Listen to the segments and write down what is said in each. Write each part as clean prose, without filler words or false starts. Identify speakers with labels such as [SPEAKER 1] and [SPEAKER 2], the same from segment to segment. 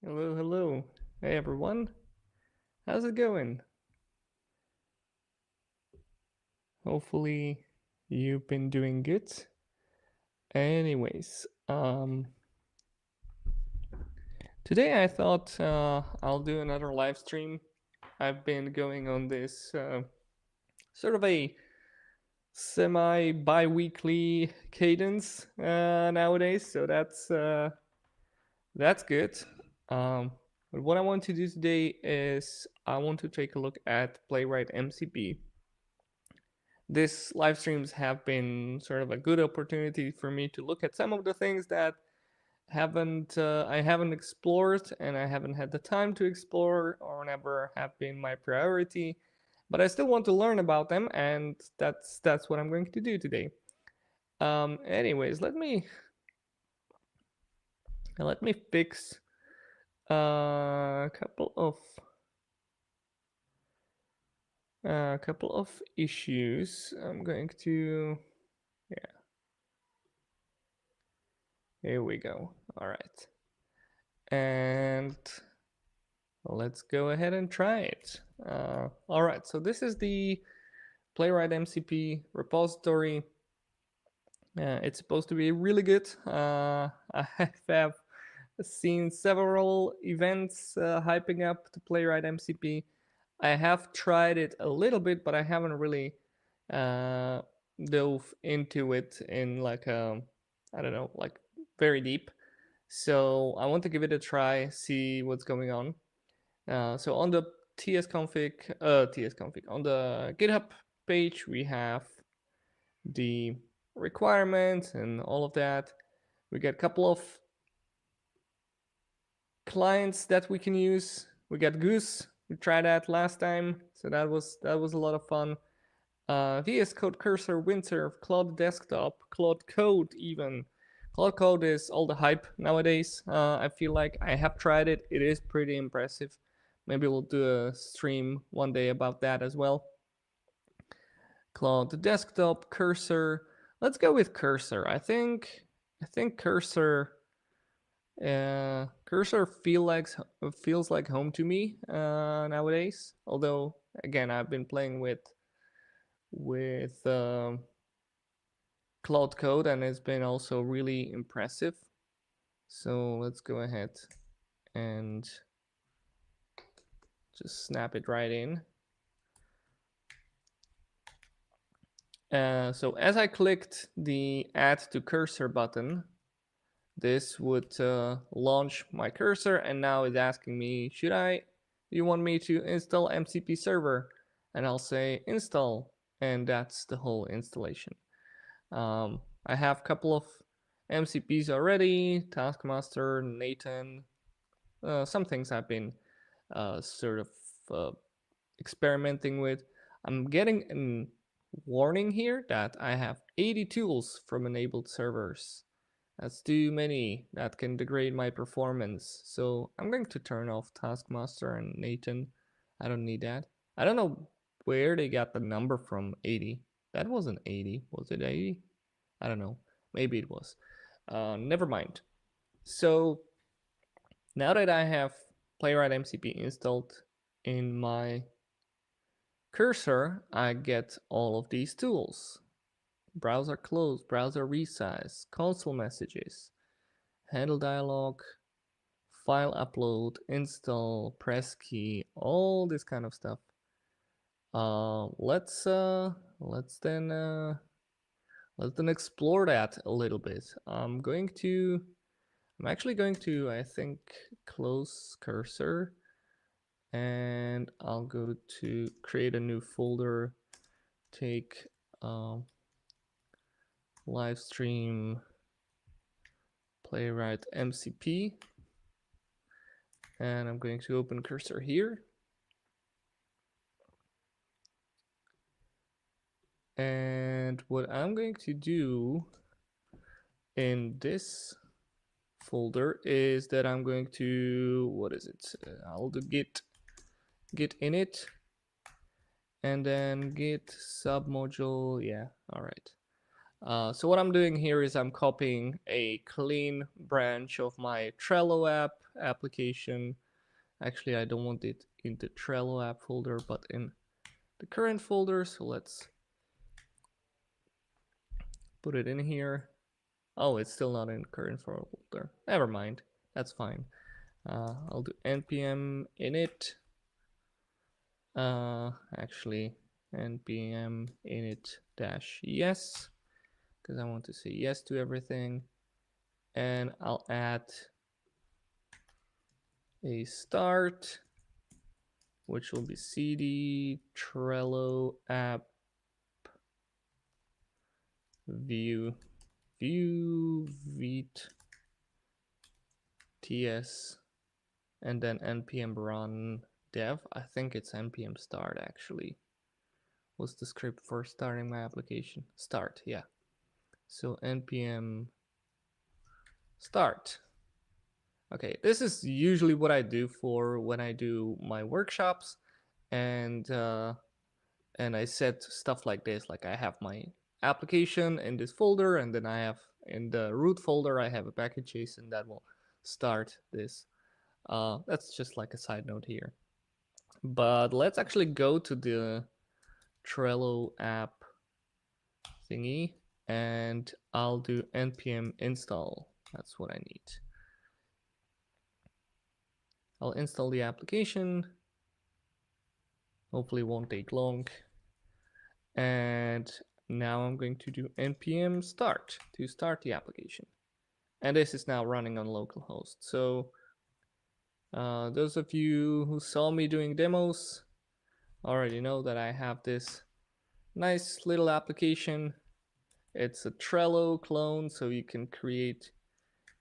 [SPEAKER 1] Hello, hello. Hey everyone. How's it going? Hopefully you've been doing good. Anyways, today I thought I'll do another live stream. I've been going on this sort of a semi bi-weekly cadence nowadays, so that's good. But what I want to do today is I want to take a look at Playwright MCP. These live streams have been sort of a good opportunity for me to look at some of the things that I haven't explored and I haven't had the time to explore or never have been my priority, but I still want to learn about them, and that's what I'm going to do today. Anyways, let me fix a couple of issues. I'm going to, yeah, here we go. All right. And let's go ahead and try it. All right, so this is the Playwright MCP repository. It's supposed to be really good. I have seen several events hyping up the Playwright MCP. I have tried it a little bit, but I haven't really uh, dove into it in I don't know, like very deep. So I want to give it a try, see what's going on. So on the tsconfig on the GitHub page, we have the requirements and all of that. We get a couple of clients that we can use. We got Goose. We tried that last time, so that was a lot of fun. VS Code Cursor, Windsurf, Cloud Desktop, Cloud Code even. Cloud Code is all the hype nowadays. I feel like I have tried it. It is pretty impressive. Maybe we'll do a stream one day about that as well. Cloud Desktop, Cursor. Let's go with Cursor. I think Cursor Cursor feels like home to me nowadays. Although again, I've been playing with Cloud Code, and it's been also really impressive. So let's go ahead and just snap it right in. So as I clicked the Add to Cursor button, this would launch my cursor, and now it's asking me, you want me to install MCP server? And I'll say install, and that's the whole installation. I have a couple of MCPs already, Taskmaster, Nathan, some things I've been sort of experimenting with. I'm getting a warning here that I have 80 tools from enabled servers. That's too many. That can degrade my performance. So I'm going to turn off Taskmaster and Nathan. I don't need that. I don't know where they got the number from, 80. That wasn't 80. Was it 80? I don't know. Maybe it was. Never mind. So now that I have Playwright MCP installed in my cursor, I get all of these tools. Browser close, browser resize, console messages, handle dialog, file upload, install, press key, all this kind of stuff. Let's then explore that a little bit. I'm actually going to, I think, close cursor, and I'll go to create a new folder, take live stream Playwright MCP, and I'm going to open cursor here. And what I'm going to do in this folder is that I'm going to, what is it? I'll do git init, and then git submodule. Yeah, all right. So what I'm doing here is I'm copying a clean branch of my Trello application. Actually, I don't want it in the Trello app folder, but in the current folder. So let's put it in here. Oh, it's still not in current folder. Never mind. That's fine. I'll do npm init. Actually, npm init -yes, because I want to say yes to everything. And I'll add a start, which will be cd Trello app view vt ts, and then npm run dev. I think it's npm start actually. What's the script for starting my application? Start, yeah. So npm start. Okay, this is usually what I do for when I do my workshops, and I set stuff like this. Like I have my application in this folder, and then I have in the root folder I have a package JSON that will start this. That's just like a side note here. But let's actually go to the Trello app thingy, and I'll do npm install. That's what I need. I'll install the application. Hopefully it won't take long. And now I'm going to do npm start to start the application. And this is now running on localhost. So those of you who saw me doing demos already know that I have this nice little application. It's a Trello clone, so you can create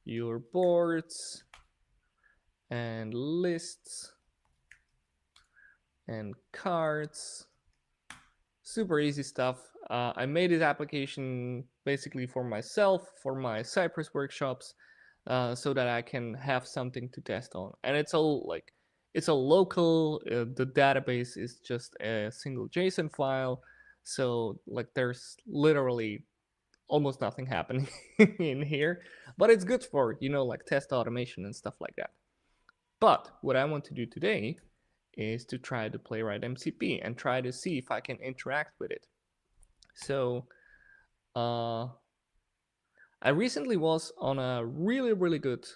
[SPEAKER 1] your boards and lists and cards. Super easy stuff. I made this application basically for myself, for my Cypress workshops, so that I can have something to test on. And it's all like, it's a local, the database is just a single JSON file. So like there's literally almost nothing happening in here, but it's good for, you know, like test automation and stuff like that. But what I want to do today is to try the Playwright MCP and try to see if I can interact with it. So I recently was on a really good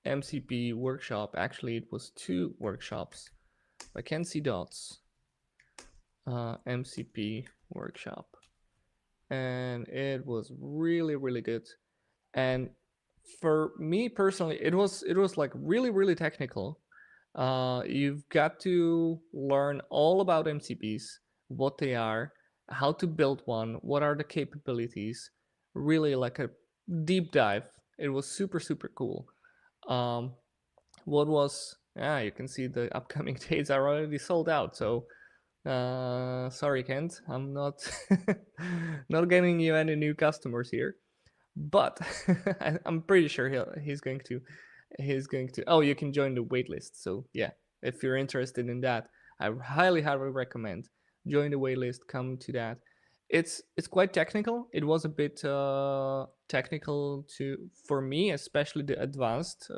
[SPEAKER 1] MCP workshop. Actually, it was 2 workshops by Kenzie Dots, MCP workshop. And it was really good. And for me personally, it was like really technical. You've got to learn all about MCPs, what they are, how to build one, what are the capabilities, really like a deep dive. It was super cool. What was, you can see the upcoming dates are already sold out. So sorry, Kent, I'm not not getting you any new customers here, but I'm pretty sure he's going to. Oh, you can join the waitlist. So yeah, if you're interested in that, I highly recommend join the waitlist. Come to that. It's quite technical. It was a bit technical for me, especially the advanced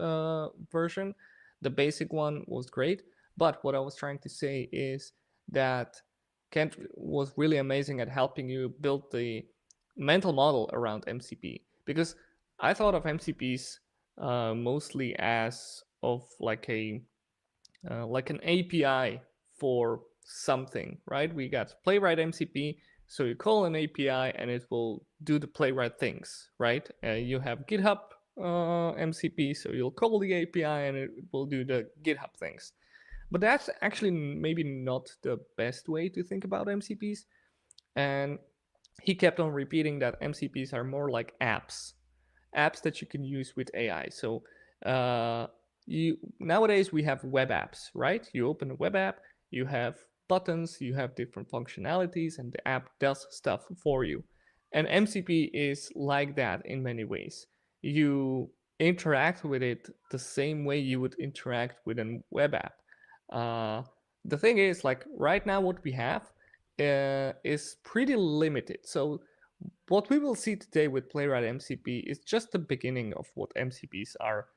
[SPEAKER 1] version. The basic one was great, but what I was trying to say is that Kent was really amazing at helping you build the mental model around MCP, because I thought of MCPs mostly as of like like an API for something, right? We got Playwright MCP, so you call an API and it will do the Playwright things, right? You have GitHub MCP, so you'll call the API and it will do the GitHub things. But that's actually maybe not the best way to think about MCPs. And he kept on repeating that MCPs are more like apps that you can use with AI. So nowadays we have web apps, right? You open a web app, you have buttons, you have different functionalities, and the app does stuff for you. And MCP is like that in many ways. You interact with it the same way you would interact with a web app. The thing is, like right now, what we have is pretty limited. So What we will see today with Playwright MCP is just the beginning of what MCPs are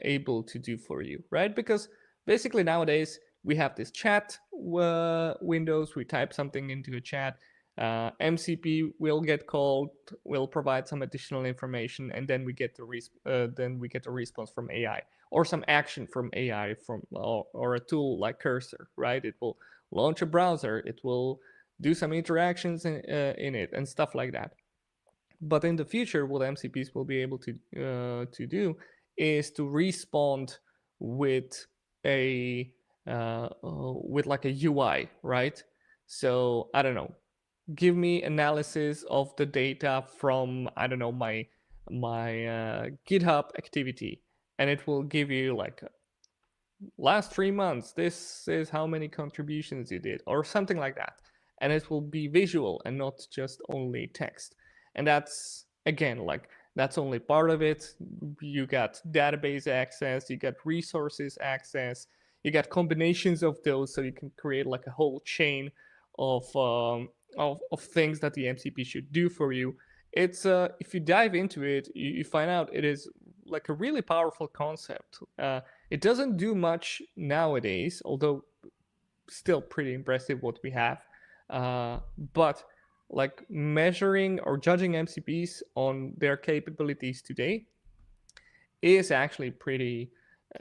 [SPEAKER 1] able to do for you, right? Because basically nowadays we have this chat windows, we type something into a chat, MCP will get called, will provide some additional information, and then we get the response from AI or some action from AI or a tool like Cursor, right? It will launch a browser, it will do some interactions in it and stuff like that. But in the future, what MCPs will be able to do is to respond with a with like a UI, right? So I don't know, give me analysis of the data from, I don't know, my GitHub activity, and it will give you like last 3 months, this is how many contributions you did, or something like that. And it will be visual and not just only text. And that's, again, like, that's only part of it. You got database access, you got resources access, you got combinations of those, so you can create like a whole chain of things that the MCP should do for you. It's if you dive into it, you find out it is like a really powerful concept. It doesn't do much nowadays, although still pretty impressive what we have. But like measuring or judging MCPs on their capabilities today is actually pretty.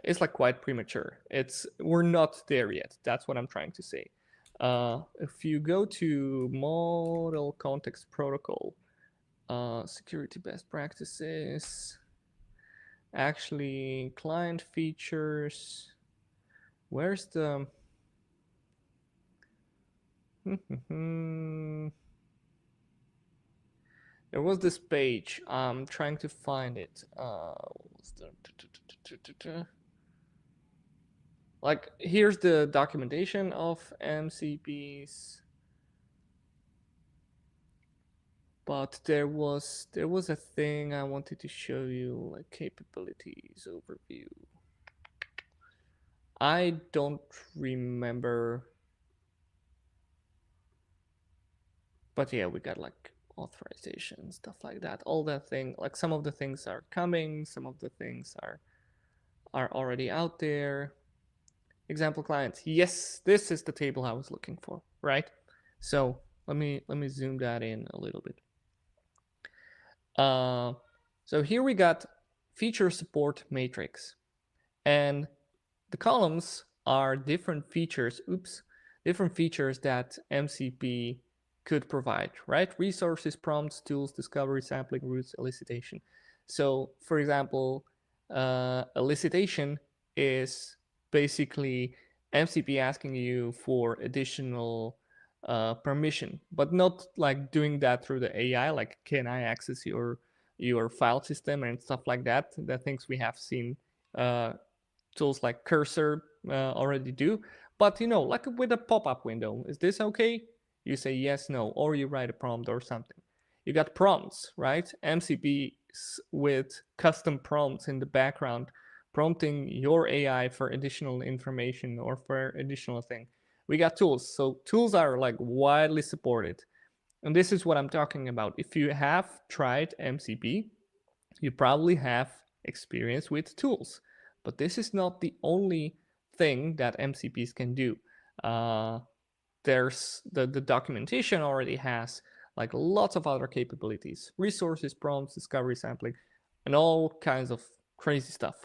[SPEAKER 1] It's like quite premature. We're not there yet. That's what I'm trying to say. If you go to Model Context Protocol, security best practices, actually client features, where's the there was this page, I'm trying to find it. Like, here's the documentation of MCPs, but there was a thing I wanted to show you, like capabilities overview. I don't remember, but yeah, we got like authorization, stuff like that. All that thing, like some of the things are coming, some of the things are already out there. Example clients. Yes, this is the table I was looking for, right? So let me zoom that in a little bit. So here we got feature support matrix, and the columns are different features. Different features that MCP could provide, right? Resources, prompts, tools, discovery, sampling, routes, elicitation. So, for example, elicitation is basically MCP asking you for additional permission, but not like doing that through the AI, like can I access your file system and stuff like that. The things we have seen tools like Cursor already do. But like with a pop-up window, is this okay? You say yes, no, or you write a prompt or something. You got prompts, right? MCP with custom prompts in the background, prompting your AI for additional information or for additional thing. We got tools. So tools are like widely supported. And this is what I'm talking about. If you have tried MCP, you probably have experience with tools, but this is not the only thing that MCPs can do. There's the documentation already has like lots of other capabilities, resources, prompts, discovery, sampling, and all kinds of crazy stuff.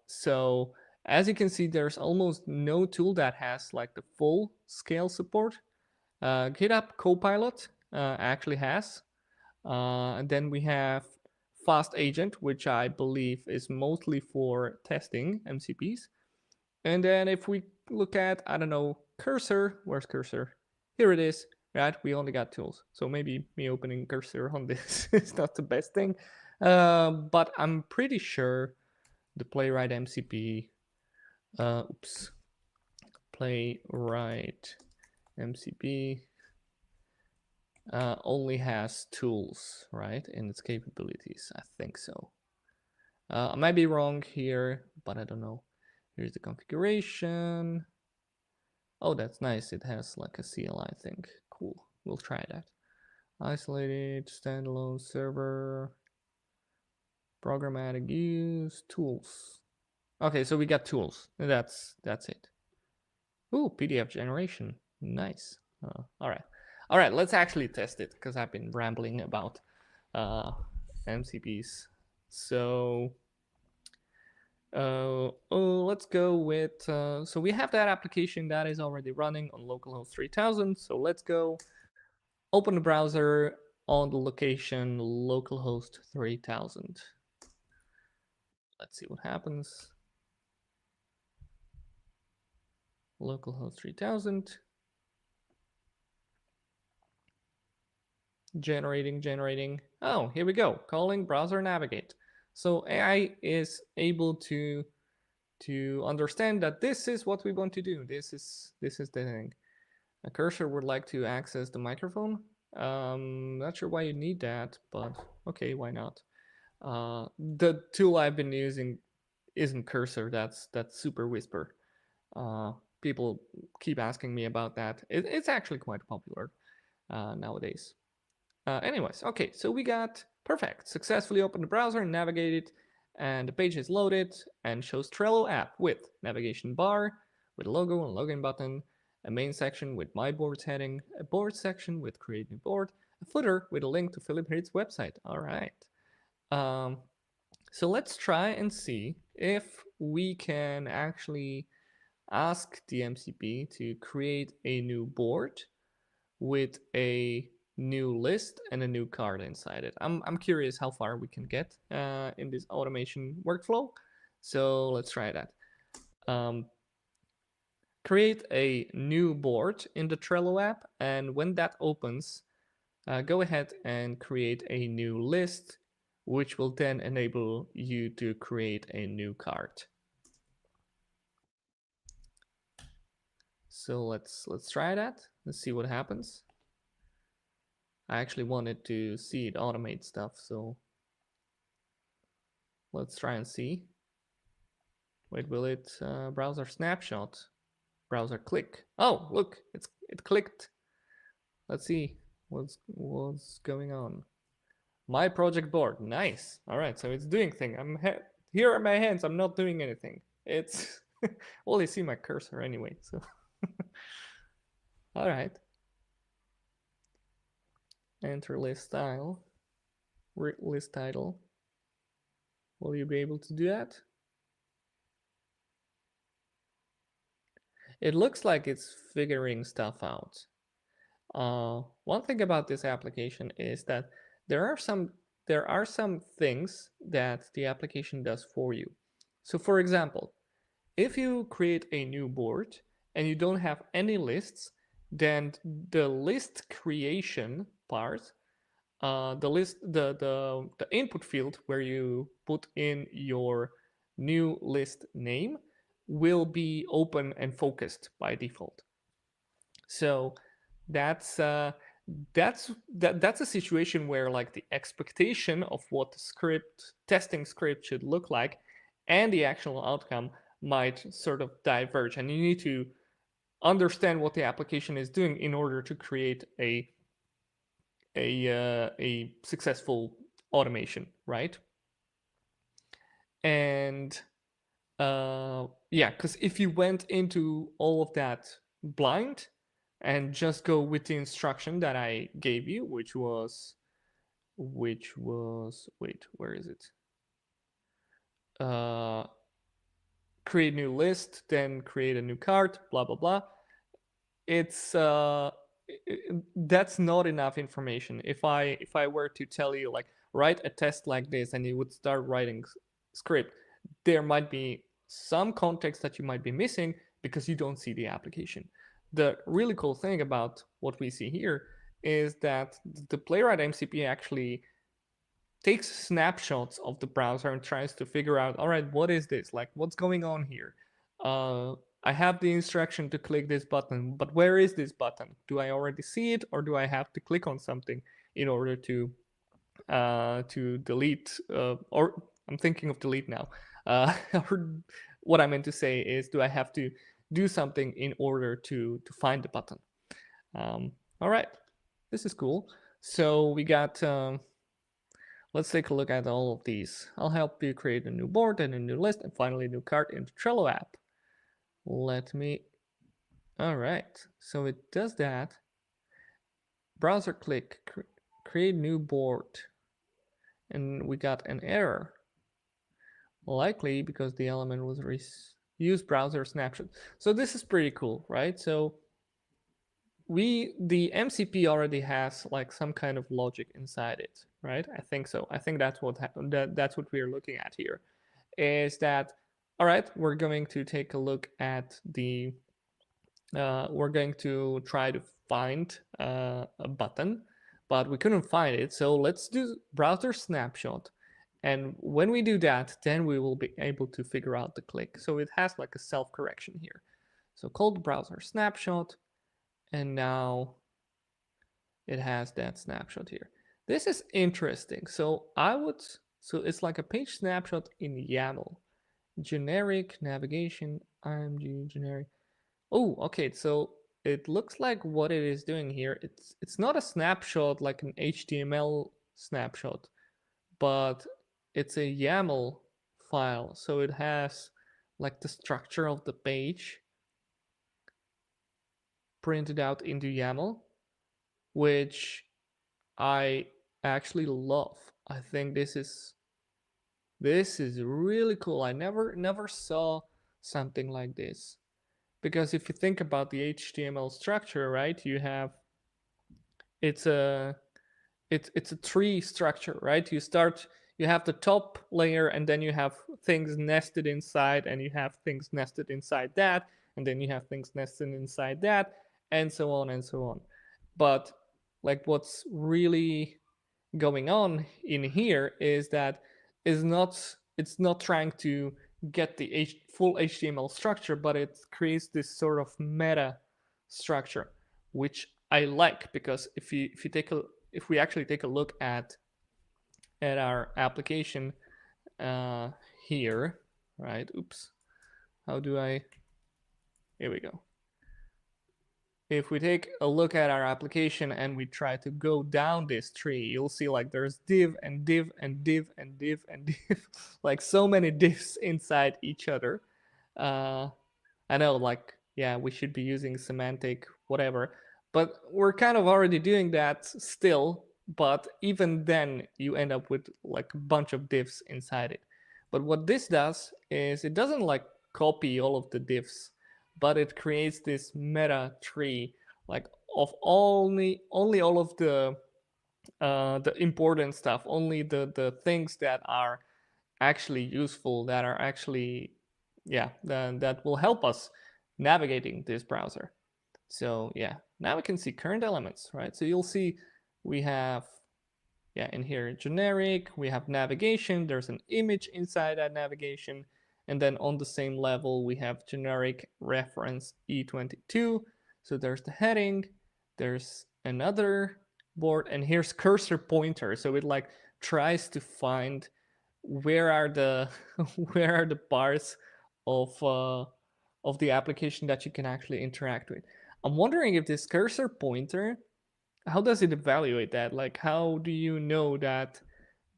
[SPEAKER 1] So as you can see, there's almost no tool that has like the full scale support. GitHub Copilot actually has. And then we have Fast Agent, which I believe is mostly for testing MCPs. And then if we look at, I don't know, Cursor, where's Cursor? Here it is, right? We only got tools. So maybe me opening Cursor on this is not the best thing. But I'm pretty sure the Playwright MCP, Playwright MCP only has tools, right, in its capabilities. I think so. I might be wrong here, but I don't know. Here's the configuration. Oh, that's nice. It has like a CLI thing. Cool. We'll try that. Isolated, standalone server, programmatic use, tools. Okay, so we got tools. That's it. Ooh, PDF generation. Nice. All right. Let's actually test it because I've been rambling about MCPs. So let's go with. So we have that application that is already running on localhost 3000. So let's go open the browser on the location localhost 3000. Let's see what happens. Localhost 3000. Generating. Oh, here we go. Calling browser navigate. So AI is able to understand that this is what we want to do. This is the thing. A cursor would like to access the microphone. Not sure why you need that, but okay, why not? The tool I've been using isn't cursor. That's Super Whisper. People keep asking me about that. It's actually quite popular nowadays. Anyways, okay, so we got perfect. Successfully opened the browser and navigated, and the page is loaded and shows Trello app with navigation bar, with logo and login button, a main section with my boards heading, a board section with create new board, a footer with a link to Philip Hirt's website. All right. So let's try and see if we can actually ask the MCP to create a new board with a new list and a new card inside it. I'm curious how far we can get in this automation workflow. So let's try that. Create a new board in the Trello app, and when that opens, go ahead and create a new list, which will then enable you to create a new card. So let's try that. Let's see what happens. I actually wanted to see it automate stuff, so let's try and see. Wait, will it browser snapshot? Browser click. Oh, look, it clicked. Let's see what's going on. My project board, nice. All right, so it's doing thing. Here are my hands. I'm not doing anything. It's well, you see my cursor anyway. So all right. Enter list style. List title. Will you be able to do that? It looks like it's figuring stuff out. One thing about this application is that there are some things that the application does for you. So for example, if you create a new board and you don't have any lists, then the list creation part, the input field where you put in your new list name will be open and focused by default. So that's a situation where like the expectation of what the testing script should look like and the actual outcome might sort of diverge, and you need to understand what the application is doing in order to create a successful automation, right? And yeah, because if you went into all of that blind and just go with the instruction that I gave you, which was wait, where is it? Create new list, then create a new card, blah blah blah. It's that's not enough information. If I were to tell you like write a test like this, and you would start writing script, there might be some context that you might be missing because you don't see the application. The really cool thing about what we see here is that the Playwright MCP actually takes snapshots of the browser and tries to figure out, all right, what is this? Like, what's going on here? I have the instruction to click this button, but where is this button? Do I already see it, or do I have to click on something in order to delete? Or I'm thinking of delete now. Or what I meant to say is, do I have to do something in order to find the button? All right, this is cool. So we got, let's take a look at all of these. I'll help you create a new board and a new list and finally a new card in the Trello app. Let me, all right, so it does that. Browser click, create new board, and we got an error. Likely because the element was use browser snapshot. So this is pretty cool, right? So the MCP already has like some kind of logic inside it, right? I think so. I think that's what that's what we're looking at here. Is that all right? We're going to take a look at the. We're going to try to find a button, but we couldn't find it. So let's do browser snapshot. And when we do that, then we will be able to figure out the click. So it has like a self-correction here. So call the browser snapshot, and now it has that snapshot here. This is interesting. So it's like a page snapshot in YAML. Generic navigation, IMG generic. Oh, okay. So it looks like what it is doing here, it's not a snapshot like an HTML snapshot, but it's a YAML file. So it has like the structure of the page printed out into YAML, which I actually love. I think this is really cool. I never saw something like this. Because if you think about the HTML structure, right, you have it's a tree structure, right? You have the top layer, and then you have things nested inside, and you have things nested inside that, and then you have things nested inside that, and so on and so on. But like what's really going on in here is that it's not trying to get the full HTML structure, but it creates this sort of meta structure, which I like, because if we actually take a look at our application here, right? Oops, how do I? Here we go. If we take a look at our application and we try to go down this tree, you'll see like there's div and div and div and div and div, like so many divs inside each other. I know, like, yeah, we should be using semantic whatever, but we're kind of already doing that still. But even then, you end up with like a bunch of divs inside it. But what this does is it doesn't like copy all of the divs, but it creates this meta tree, like of only all of the important stuff, only the things that are actually useful, that are actually that will help us navigating this browser. So yeah, now we can see current elements, right? So you'll see we have in here generic, we have navigation, there's an image inside that navigation, and then on the same level we have generic reference E22. So there's the heading, there's another board, and here's cursor pointer. So it like tries to find where are the where are the parts of the application that you can actually interact with. I'm wondering if this cursor pointer, how does it evaluate that? Like, how do you know that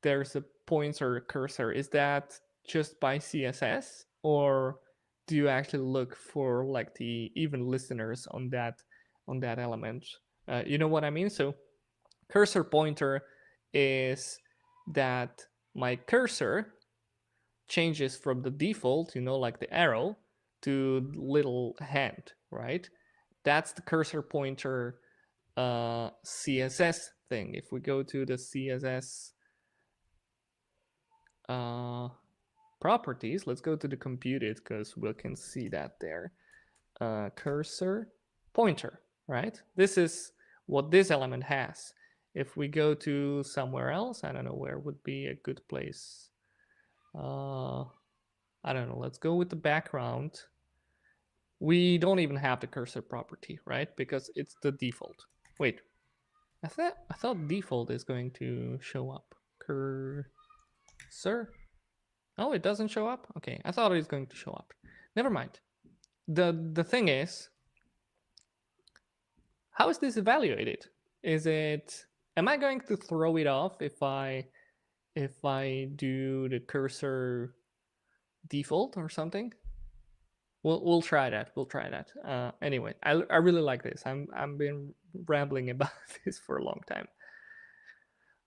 [SPEAKER 1] there's a pointer cursor? Is that just by CSS, or do you actually look for like the even listeners on that element? You know what I mean? So cursor pointer is that my cursor changes from the default, like the arrow, to little hand, right? That's the cursor pointer CSS thing. If we go to the CSS properties, let's go to the computed, because we can see that there. Cursor pointer, right? This is what this element has. If we go to somewhere else, I don't know where would be a good place. I don't know, let's go with the background. We don't even have the cursor property, right? Because it's the default. Wait, I thought default is going to show up. Cursor? Oh, it doesn't show up? Okay, I thought it was going to show up. Never mind. The thing is, how is this evaluated? Is it Am I going to throw it off if I do the cursor default or something? We'll try that. We'll try that. Anyway, I really like this. I'm been rambling about this for a long time.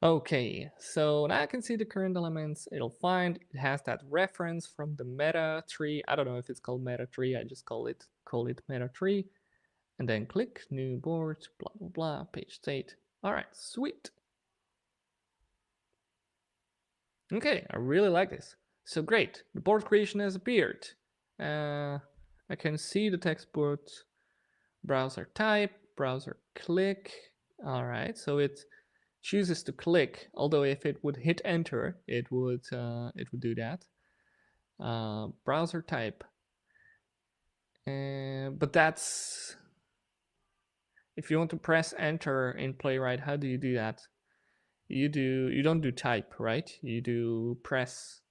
[SPEAKER 1] Okay, so now I can see the current elements it'll find. It has that reference from the meta tree. I don't know if it's called meta tree. I just call it meta tree. And then click new board, blah, blah, blah, page state. All right, sweet. Okay, I really like this. So great, the board creation has appeared. I can see the text board, browser type, browser click. All right, so it chooses to click, although if it would hit enter, it would do that. Browser type. But that's, if you want to press enter in Playwright, how do you do that? You don't do type, right? You do press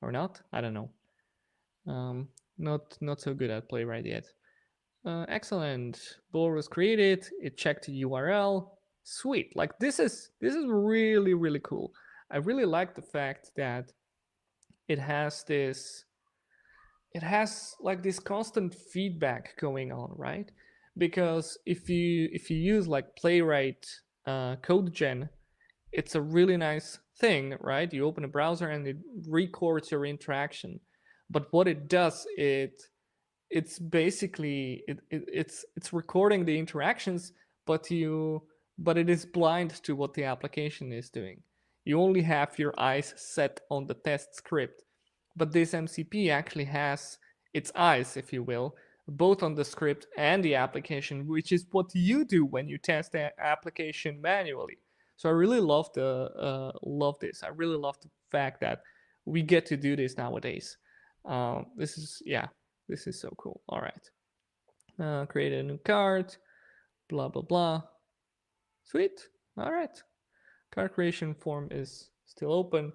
[SPEAKER 1] or not? I don't know. Not so good at Playwright yet. Excellent. Board was created. It checked the URL. Sweet. Like this is really, really cool. I really like the fact that it has like this constant feedback going on, right? Because if you use like Playwright code gen, it's a really nice thing, right? You open a browser and it records your interaction. But what it does, it's basically it's recording the interactions, but it is blind to what the application is doing. You only have your eyes set on the test script, but this MCP actually has its eyes, if you will, both on the script and the application, which is what you do when you test the application manually. So I really love this. I really love the fact that we get to do this nowadays. This is so cool. All right, create a new card, blah blah blah. Sweet. All right, card creation form is still open.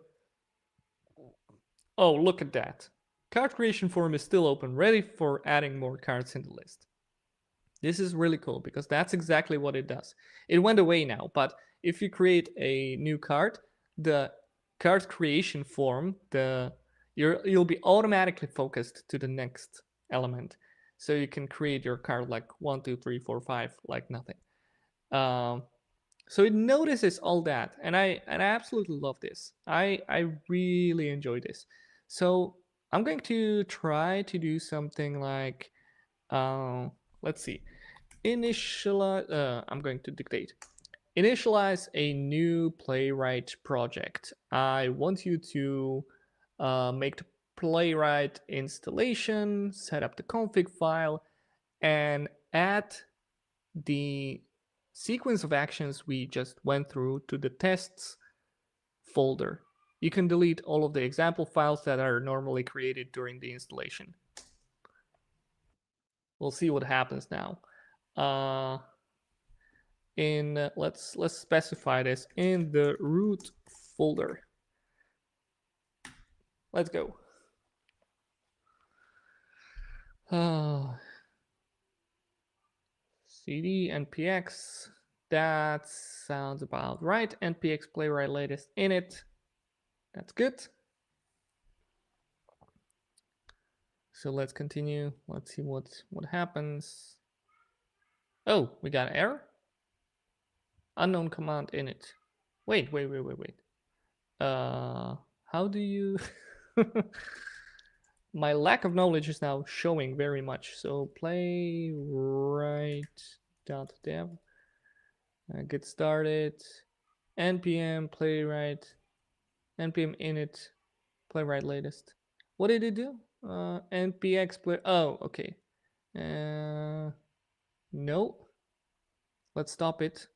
[SPEAKER 1] Oh, look at that. Card creation form is still open, ready for adding more cards in the list. This is really cool because that's exactly what it does. It went away now, but if you create a new card, the card creation form, you'll be automatically focused to the next element. So you can create your card like 1, 2, 3, 4, 5, like nothing. So it notices all that, and I absolutely love this. I really enjoy this. So I'm going to try to do something like, let's see, initialize. I'm going to dictate. Initialize a new Playwright project. I want you to make the Playwright installation, set up the config file, and add the sequence of actions we just went through to the tests folder. You can delete all of the example files that are normally created during the installation. We'll see what happens now. Let's specify this in the root folder. Let's go. CD npx, that sounds about right. npx playwright latest init, that's good. So let's continue. Let's see what happens. Oh, we got an error. Unknown command init. Wait. How do you? My lack of knowledge is now showing very much. So playwright.dev, get started, npm playwright, npm init, playwright latest. What did it do? npx play. Oh, okay. No. Let's stop it.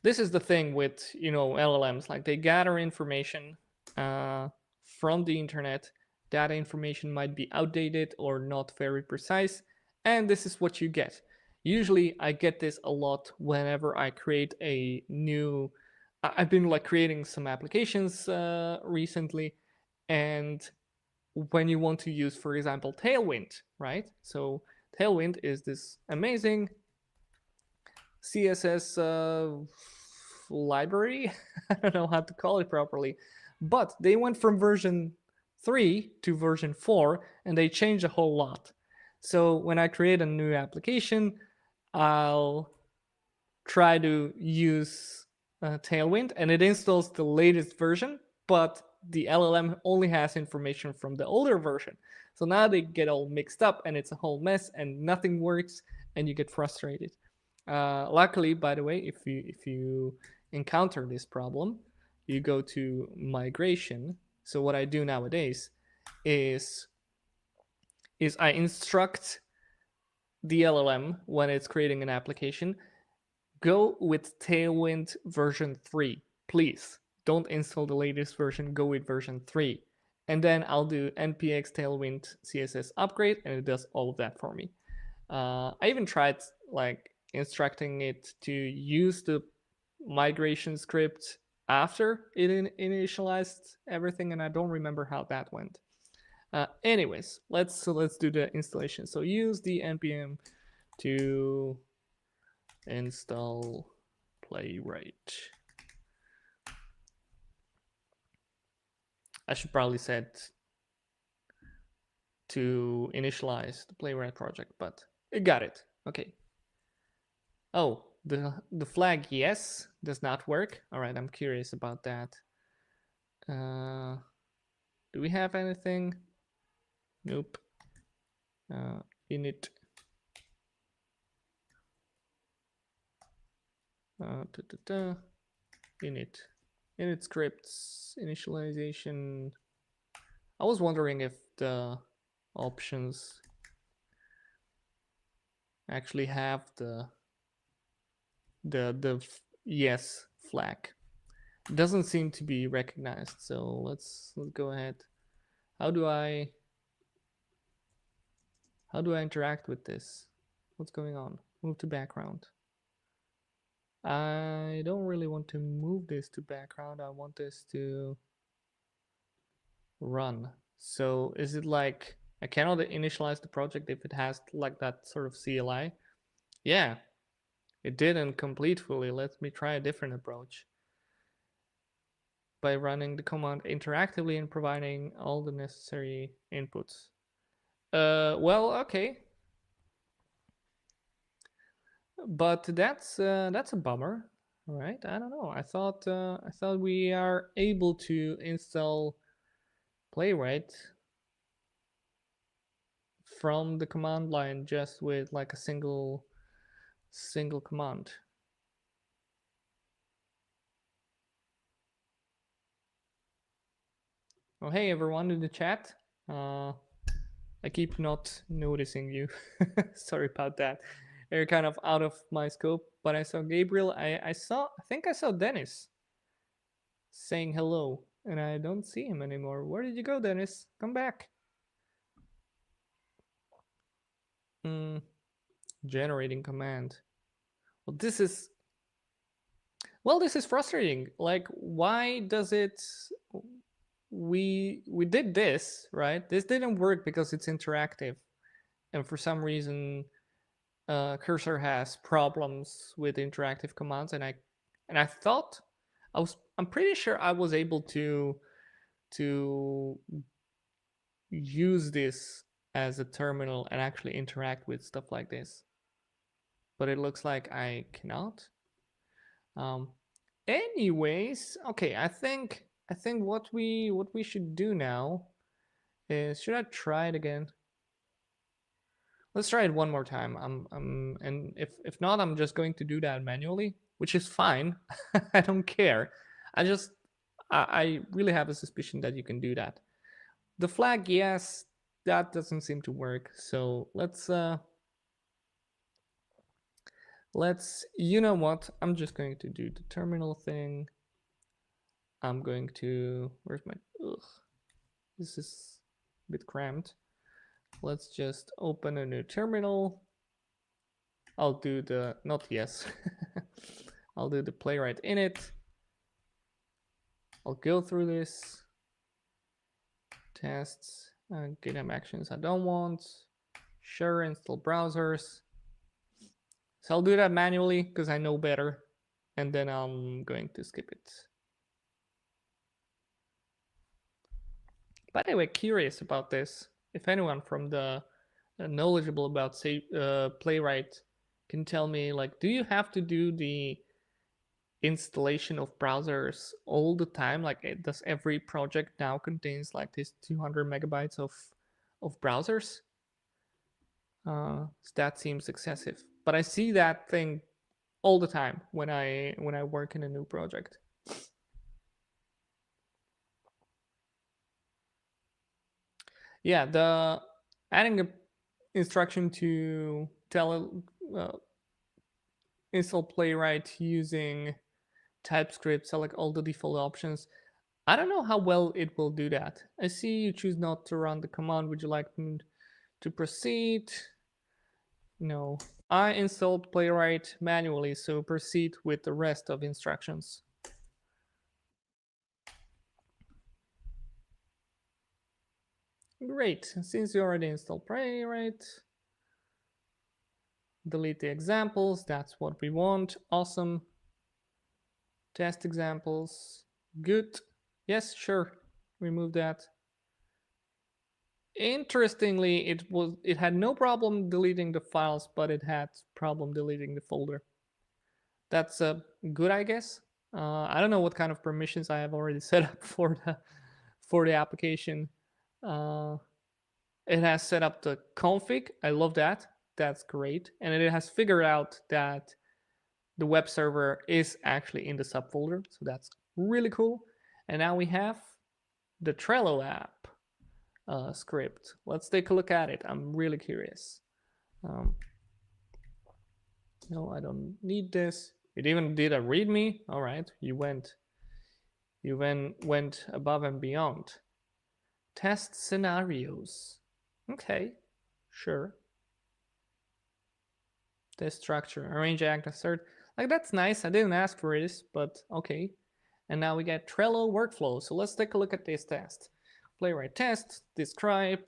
[SPEAKER 1] This is the thing with, LLMs. Like, they gather information from the internet. That information might be outdated or not very precise, and this is what you get. Usually I get this a lot whenever I create a new, I've been like creating some applications recently, and when you want to use, for example, Tailwind, right? So Tailwind is this amazing CSS library. I don't know how to call it properly, but they went from version 3 to version 4 and they changed a whole lot. So when I create a new application, I'll try to use Tailwind and it installs the latest version, but the LLM only has information from the older version. So now they get all mixed up and it's a whole mess and nothing works and you get frustrated. Luckily, by the way, if you encounter this problem, you go to migration. So what I do nowadays is I instruct the LLM when it's creating an application, go with Tailwind version 3, please. Don't install the latest version, go with version 3. And then I'll do npx tailwind css upgrade and it does all of that for me. I even tried like instructing it to use the migration script after it initialized everything, and I don't remember how that went. Anyways, let's do the installation. So use the npm to install Playwright. I should probably set to initialize the Playwright project, but it got it. Okay. Oh, the flag yes does not work. All right, I'm curious about that. Do we have anything? Nope. Init. Init scripts initialization. I was wondering if the options actually have the yes flag. It doesn't seem to be recognized, so let's go ahead. How do I interact with this? What's going on? Move to background. I don't really want to move this to background. I want this to run. So is it like I cannot initialize the project if it has like that sort of CLI? Yeah, it didn't complete fully. Let me try a different approach. By running the command interactively and providing all the necessary inputs. Well, okay. But that's a bummer, right? I don't know. I thought we are able to install Playwright from the command line just with like a single command. Oh, hey everyone in the chat. I keep not noticing you. Sorry about that. You're kind of out of my scope, but I saw Gabriel. I think I saw Dennis saying hello, and I don't see him anymore. Where did you go, Dennis? Come back. Generating command. Well, this is frustrating. Like, why does it? We did this, right? This didn't work because it's interactive, and for some reason, Cursor has problems with interactive commands, and I thought I'm pretty sure I was able to use this as a terminal and actually interact with stuff like this, but it looks like I cannot. Anyways, okay, I think what we should do now is, should I try it again? Let's try it one more time. And if not, I'm just going to do that manually, which is fine. I don't care. I really have a suspicion that you can do that. The flag, yes, that doesn't seem to work. So let's you know what? I'm just going to do the terminal thing. I'm going to, where's my, this is a bit cramped. Let's just open a new terminal. I'll do the, not yes. I'll do the Playwright init. I'll go through this. Tests, GitHub actions I don't want. Sure, install browsers. So I'll do that manually because I know better, and then I'm going to skip it. By the way, curious about this. If anyone from the knowledgeable about say Playwright can tell me, like, do you have to do the installation of browsers all the time? Like, does every project now contains like this 200 megabytes of browsers? That seems excessive, but I see that thing all the time when I work in a new project. Yeah, the adding a instruction to tell install Playwright using TypeScript, select all the default options. I don't know how well it will do that. I see you choose not to run the command. Would you like to proceed? No. I installed Playwright manually, so proceed with the rest of instructions. Great. Since you already installed Playwright, delete the examples. That's what we want. Awesome. Test examples. Good. Yes, sure. Remove that. Interestingly, it had no problem deleting the files, but it had problem deleting the folder. That's good, I guess. I don't know what kind of permissions I have already set up for the application. It has set up the config. I love that. That's great, and it has figured out that the web server is actually in the subfolder, so that's really cool. And now we have the Trello app script. Let's take a look at it. I'm really curious. No, I don't need this. It even did a README. All right, you went above and beyond. Test scenarios. Okay, sure. Test structure, arrange, act, assert. Like, that's nice. I didn't ask for this, but okay. And now we get Trello workflow. So let's take a look at this test. Playwright test, describe,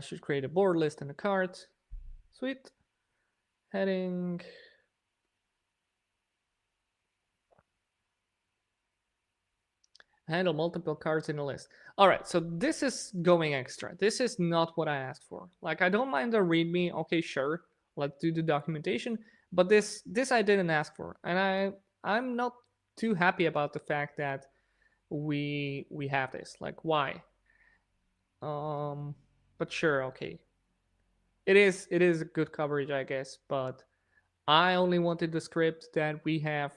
[SPEAKER 1] should create a board list and a cart. Sweet. Heading. Handle multiple cards in a list. All right, so this is going extra. This is not what I asked for. Like, I don't mind the README. Okay, sure. Let's do the documentation. But this I didn't ask for, and I'm not too happy about the fact that we have this. Like, why? But sure, okay. It is a good coverage, I guess. But I only wanted the script that we have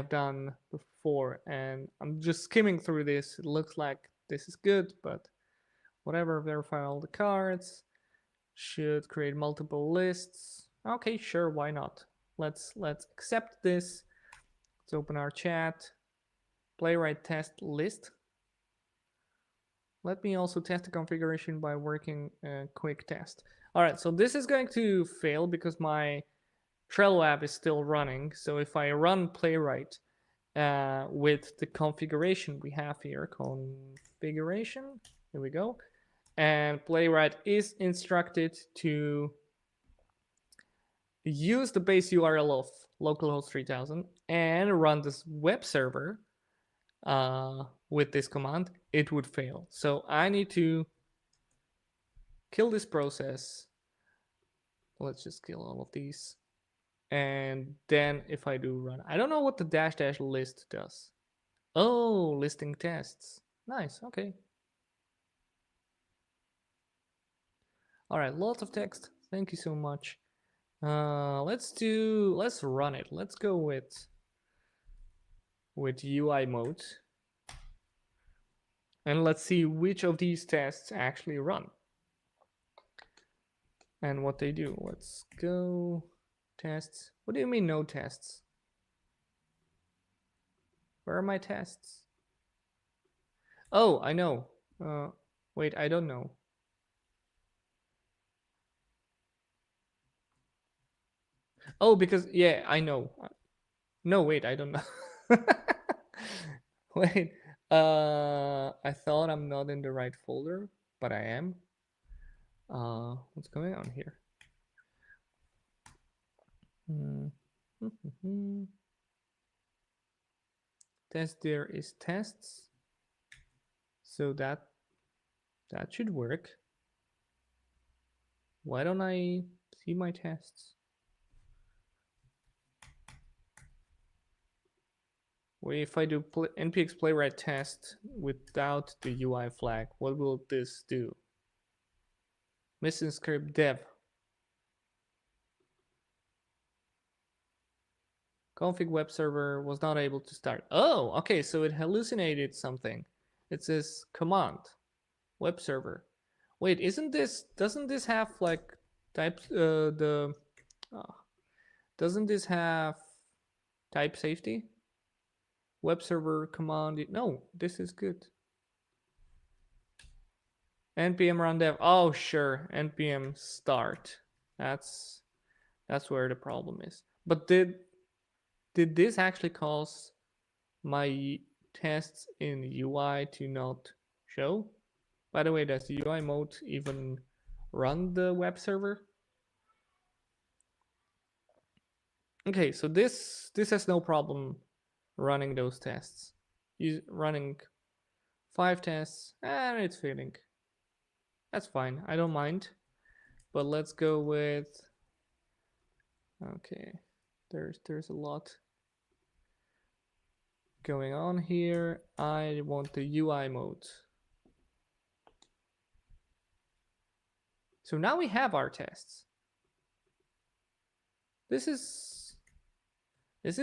[SPEAKER 1] done before, and I'm just skimming through this. It looks like this is good, but whatever. Verify all the cards. Should create multiple lists. Okay, sure, why not? Let's accept this. Let's open our chat. Playwright test list. Let me also test the configuration by working a quick test. All right, so this is going to fail because my Trello app is still running. So if I run Playwright with the configuration we have here, configuration, here we go, and Playwright is instructed to use the base URL of localhost 3000 and run this web server with this command, it would fail. So I need to kill this process. Let's just kill all of these. And then if I do run, I don't know what the dash list does. Oh, listing tests. Nice, okay. All right, lots of text. Thank you so much. Let's run it. Let's go with UI mode. And let's see which of these tests actually run and what they do. Let's go tests. What do you mean no tests? Where are my tests? Oh, I know. Wait, I don't know. Oh, because, yeah, I know. No, wait, I don't know. Wait, I thought I'm not in the right folder, but I am. What's going on here? Test there is tests, so that should work. Why don't I see my tests? Well, if I do npx playwright test without the UI flag, what will this do? Missing script dev. Config web server was not able to start. Oh, okay, so it hallucinated something. It says command web server. Wait, doesn't this have like types doesn't this have type safety? Web server command, no, this is good. npm run dev, oh sure, npm start. That's where the problem is. But did this actually cause my tests in UI to not show? By the way, does the UI mode even run the web server? Okay, so this has no problem running those tests. Running 5 tests and it's failing. That's fine, I don't mind. But let's go with, okay, there's a lot going on here. I want the UI mode. So now we have our tests. This is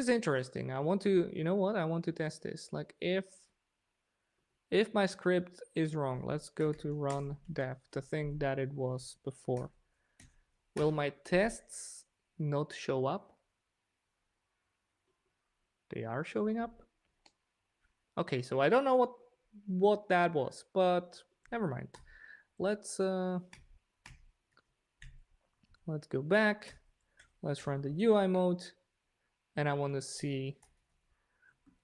[SPEAKER 1] interesting. I want to, you know what? I want to test this. Like if my script is wrong, let's go to run dev, the thing that it was before. Will my tests not show up? They are showing up. Okay, so I don't know what that was, but never mind. Let's go back. Let's run the UI mode, and I want to see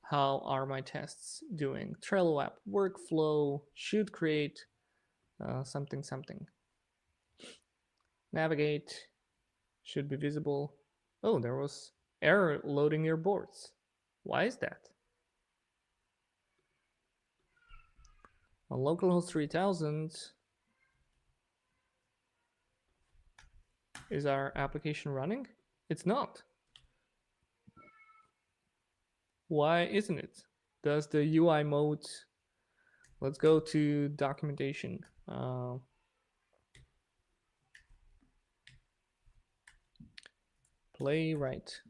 [SPEAKER 1] how are my tests doing. Trello app workflow should create something. Navigate should be visible. Oh, there was error loading your boards. Why is that? On localhost 3000, is our application running? It's not. Why isn't it? Does the UI mode, let's go to documentation. Playwright.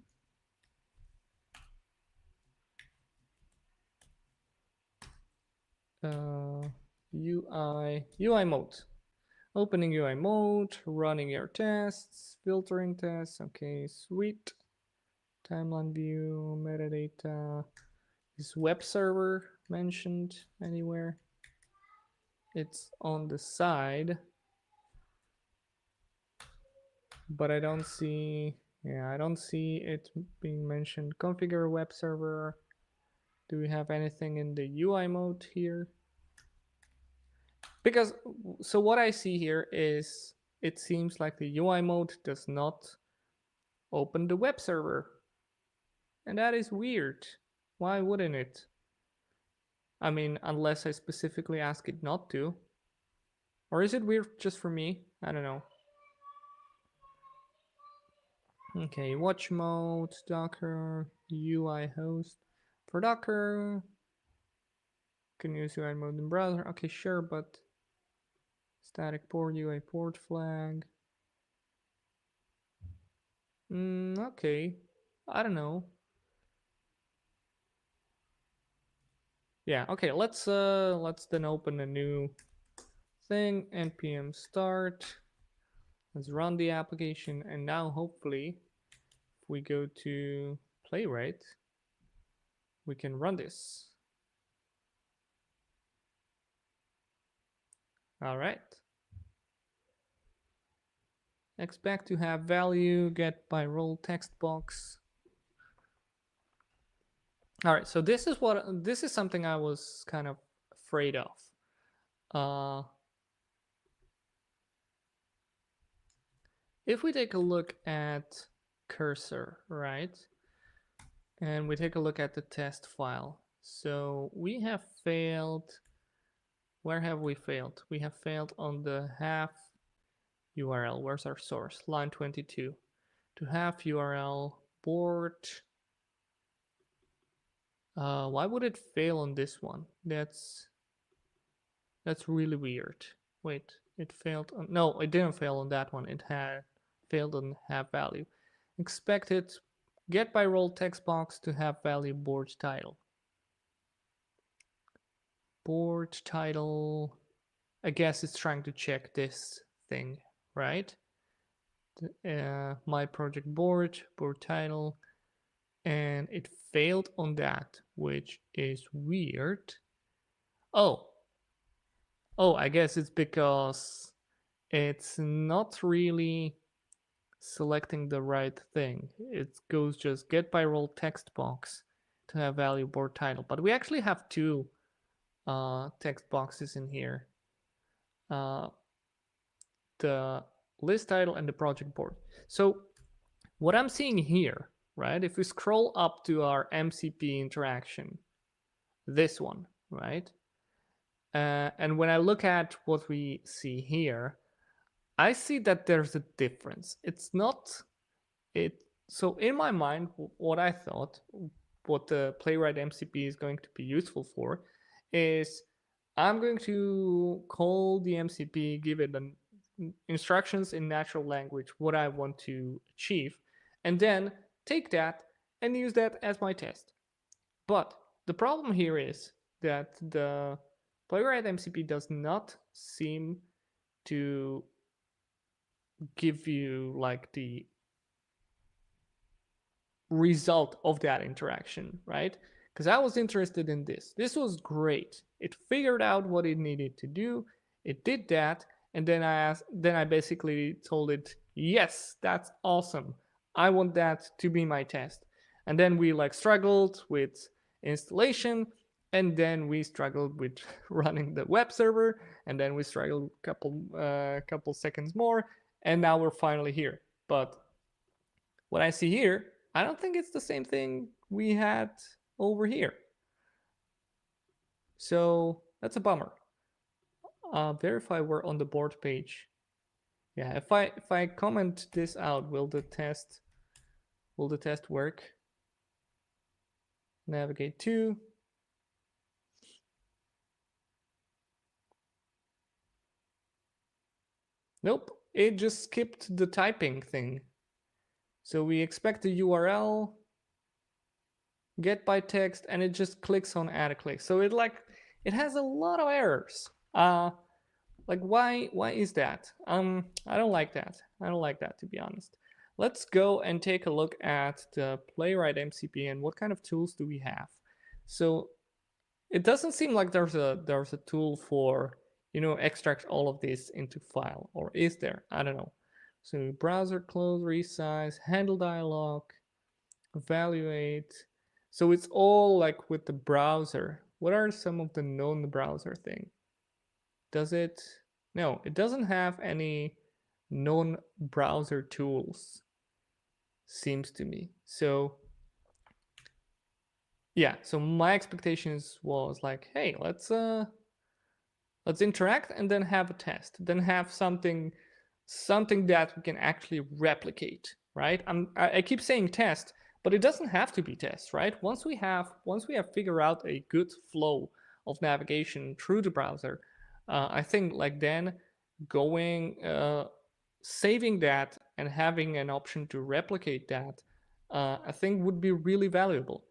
[SPEAKER 1] UI mode. Opening UI mode, running your tests, filtering tests. Okay, sweet. Timeline view, metadata. Is web server mentioned anywhere? It's on the side, but I don't see, I don't see it being mentioned. Configure web server. Do we have anything in the UI mode here? Because, so what I see here is it seems like the UI mode does not open the web server. And that is weird. Why wouldn't it? I mean, unless I specifically ask it not to. Or is it weird just for me? I don't know. Okay, watch mode, Docker, UI host. For Docker, can use UI mode in browser. Okay, sure, but static port, UI port flag. Okay, I don't know. Yeah, okay, let's then open a new thing, npm start. Let's run the application, and now hopefully if we go to Playwright, we can run this. All right. Expect to have value, get by role text box. All right, so this is something I was kind of afraid of. If we take a look at cursor, right? And we take a look at the test file. So we have failed. Where have we failed? We have failed on the half URL. Where's our source? Line 22. To half URL board. Why would it fail on this one? That's really weird. Wait, it failed on, no, it didn't fail on that one. It had failed on half value. Expected get by role text box to have value board title. Board title, I guess it's trying to check this thing, right? My project board title, and it failed on that, which is weird. Oh, I guess it's because it's not really selecting the right thing. It goes just get by role text box to have value board title, but we actually have two text boxes in here. The list title and the project board. So what I'm seeing here, right, if we scroll up to our MCP interaction, this one, right, and when I look at what we see here, I see that there's a difference. It's not it. So in my mind, what I thought, what the Playwright MCP is going to be useful for, is I'm going to call the MCP, give it an instructions in natural language, what I want to achieve, and then take that and use that as my test. But the problem here is that the Playwright MCP does not seem to give you like the result of that interaction, right? Because I was interested in this. This was great. It figured out what it needed to do. It did that, and then I basically told it, yes, that's awesome. I want that to be my test. And then we like struggled with installation, and then we struggled with running the web server, and then we struggled a couple seconds more, and now we're finally here. But what I see here, I don't think it's the same thing we had over here. So that's a bummer. Verify we're on the board page. Yeah, if I comment this out, will the test work? Navigate to. Nope, it just skipped the typing thing. So we expect the URL, get by text, and it just clicks on add a click. So it has a lot of errors. Like why is that? I don't like that. I don't like that, to be honest. Let's go and take a look at the Playwright MCP and what kind of tools do we have. So it doesn't seem like there's a tool for, you know, extract all of this into file, or is there? I don't know. So browser close, resize, handle dialog, evaluate. So it's all like with the browser. What are some of the known browser thing? Does it? No, it doesn't have any known browser tools, seems to me. So yeah, so my expectations was like, hey, let's interact and then have a test, then have something that we can actually replicate, right? I keep saying test, but it doesn't have to be test, right? Once we have figured out a good flow of navigation through the browser, I think like then going saving that and having an option to replicate that, I think would be really valuable.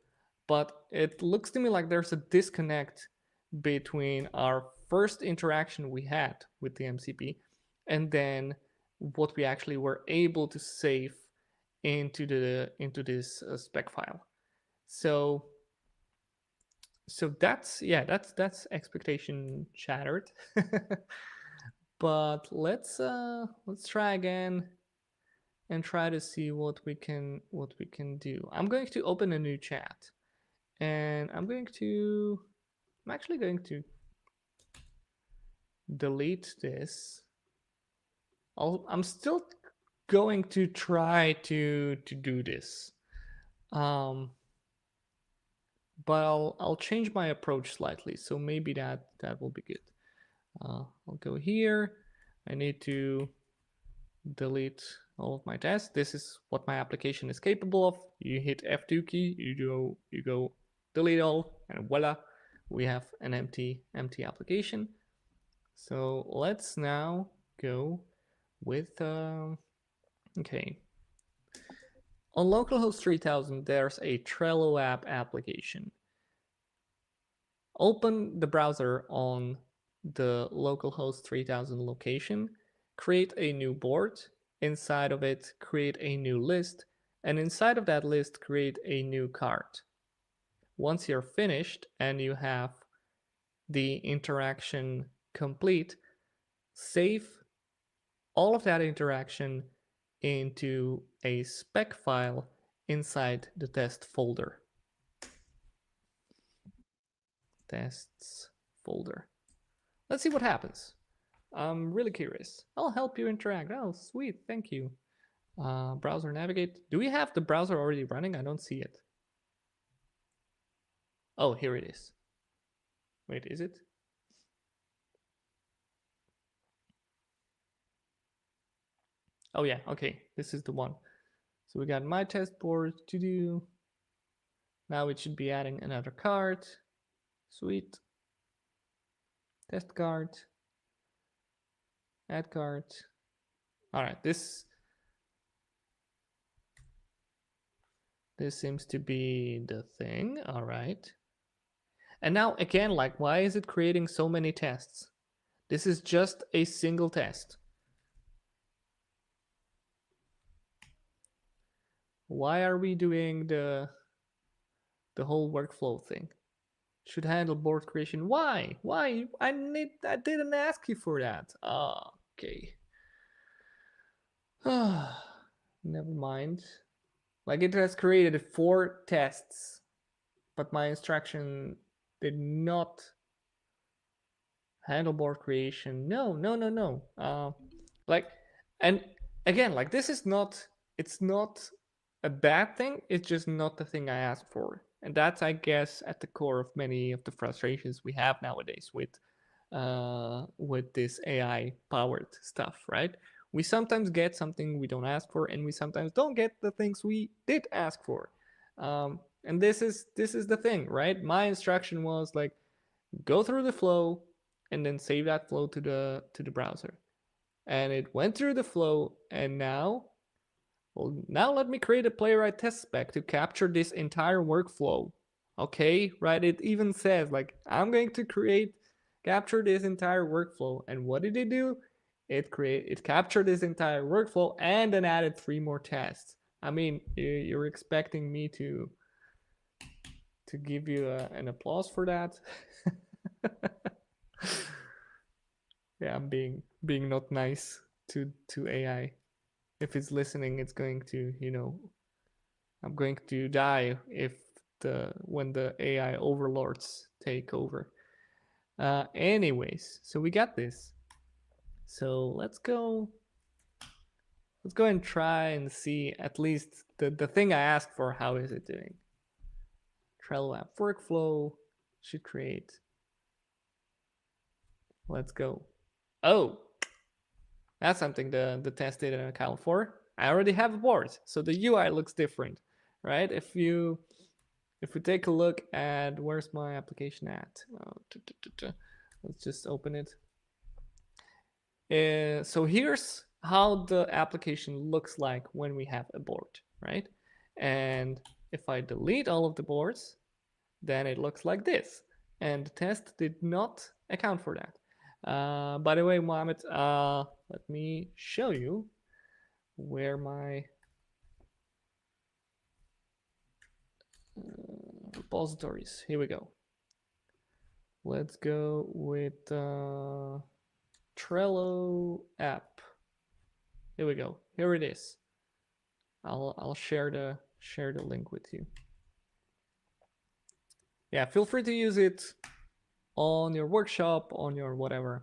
[SPEAKER 1] But it looks to me like there's a disconnect between our first interaction we had with the MCP and then what we actually were able to save into this spec file. So that's expectation shattered. But let's try again and try to see what we can do. I'm going to open a new chat, and I'm actually going to delete this. I'm still going to try to do this. But I'll change my approach slightly. So maybe that will be good. I'll go here. I need to delete all of my tests. This is what my application is capable of. You hit F2 key, you go delete all, and voila, we have an empty application. So let's now go with okay. On localhost 3000, there's a Trello app application. Open the browser on the localhost 3000 location, create a new board, inside of it create a new list, and inside of that list create a new card. Once you're finished and you have the interaction complete, save all of that interaction into a spec file inside the test folder. Tests folder. Let's see what happens. I'm really curious. I'll help you interact. Oh, sweet. Thank you. Browser navigate. Do we have the browser already running? I don't see it. Oh, here it is. Wait, is it? Oh yeah, okay. This is the one. So we got my test board to do. Now it should be adding another card. Sweet. Test card. Add card. All right, this seems to be the thing. All right. And now again, like, why is it creating so many tests? This is just a single test. Why are we doing the whole workflow thing? Should handle board creation. Why? I didn't ask you for that. Okay. Never mind. Like, it has created 4 tests, but my instruction did not handle board creation. No. Like, and again, like, this is not, it's not a bad thing. It's just not the thing I asked for. And that's, I guess, at the core of many of the frustrations we have nowadays with this AI powered stuff, right? We sometimes get something we don't ask for, and we sometimes don't get the things we did ask for. And this is the thing, right? My instruction was like, go through the flow and then save that flow to the browser. And it went through the flow, and now let me create a Playwright test spec to capture this entire workflow. Okay, right? It even says like, I'm going to capture this entire workflow. And what did it do? It captured this entire workflow and then added 3 more tests. I mean, you're expecting me to give you an applause for that? Yeah, I'm being not nice to AI. If it's listening, it's going to, I'm going to die when the AI overlords take over. Anyways, so we got this. So let's go and try and see at least the thing I asked for. How is it doing? Trello app workflow should create. Let's go. Oh, that's something the test didn't account for. I already have a board, so the UI looks different, right? If we take a look at, where's my application at? Let's just open it. So here's how the application looks like when we have a board, right? And if I delete all of the boards, then it looks like this. And the test did not account for that. By the way, Mohammed, let me show you where my repositories. Here we go. Let's go with Trello app. Here we go. Here it is. I'll share the link with you. Yeah, feel free to use it on your workshop, on your whatever.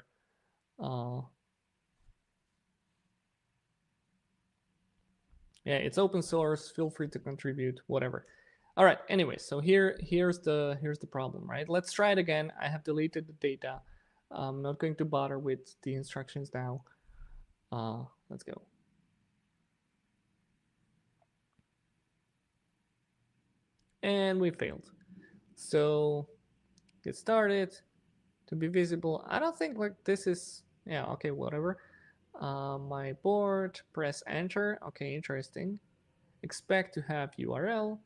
[SPEAKER 1] Yeah, it's open source. Feel free to contribute, whatever. All right. Anyway, so here's the problem, right? Let's try it again. I have deleted the data. I'm not going to bother with the instructions now. Let's go. And we failed. So get started to be visible. I don't think like this is, yeah, okay, whatever. My board, press enter. Okay, interesting. Expect to have URL.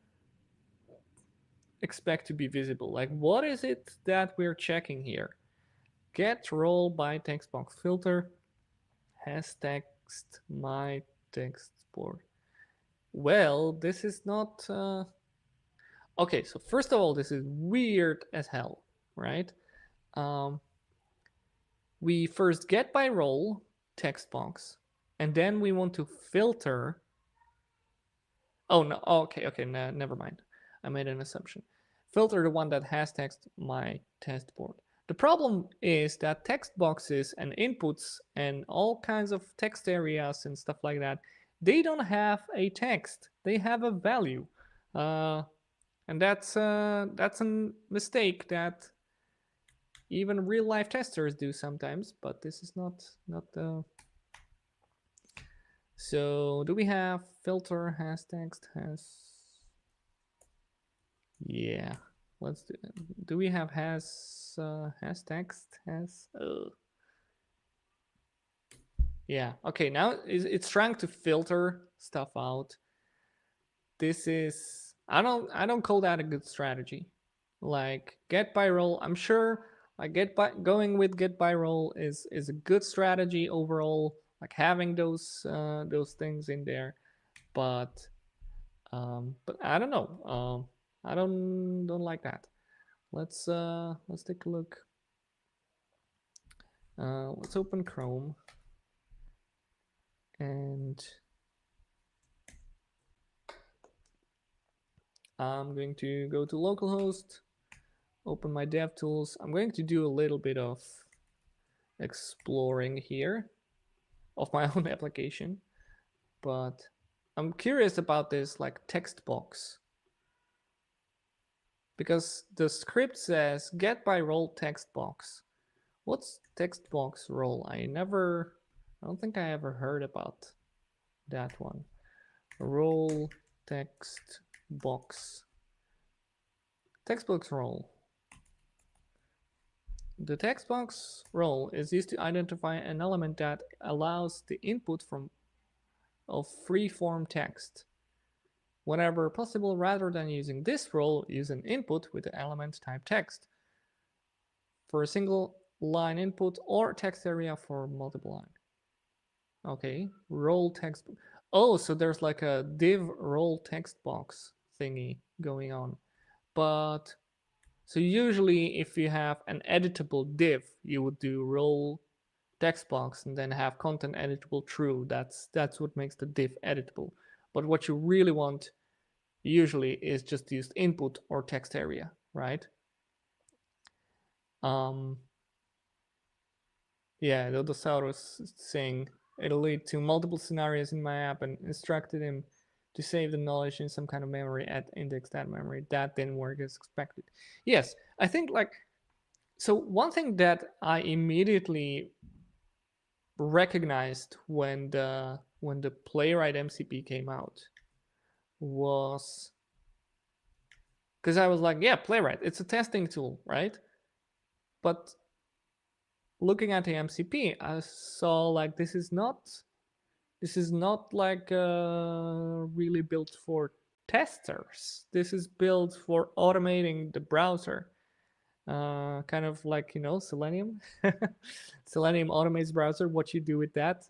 [SPEAKER 1] Expect to be visible. Like, what is it that we're checking here? Get role by text box filter has text my text board. Well, this is not. Okay, so first of all, this is weird as hell, right? We first get by role text box, and then we want to filter. Oh no, okay, no, never mind. I made an assumption. Filter the one that has text my test board. The problem is that text boxes and inputs and all kinds of text areas and stuff like that, they don't have a text. They have a value, and that's a mistake that even real life testers do sometimes. But this is not the. So do we have filter has text has? Yeah, let's do. Do we have has text has? Yeah. Okay. Now it's trying to filter stuff out. This is I don't call that a good strategy. Like get by role. I'm sure like going with get by role is a good strategy overall. Like having those things in there, but I don't know. I don't like that. Let's take a look. Let's open Chrome and I'm going to go to localhost, open my DevTools. I'm going to do a little bit of exploring here of my own application, but I'm curious about this like text box because the script says get by role text box. What's text box role? I don't think I ever heard about that one. Role text box. Text box role. The text box role is used to identify an element that allows the input of free-form text. Whenever possible, rather than using this role, use an input with the element type text for a single line input or text area for multiple line. Okay, role text. Oh, so there's like a div role text box thingy going on. But so usually if you have an editable div, you would do role text box and then have content editable true. That's what makes the div editable. But what you really want usually is just use input or text area, right? Yeah, Dodosaurus is saying it'll lead to multiple scenarios in my app and instructed him to save the knowledge in some kind of memory at index that memory. That didn't work as expected. Yes, I think like, so one thing that I immediately recognized when the Playwright MCP came out was because I was like, yeah, Playwright, it's a testing tool, right? But looking at the MCP, I saw like this is not like really built for testers. This is built for automating the browser. Kind of like, you know, Selenium. Selenium automates browser. What you do with that,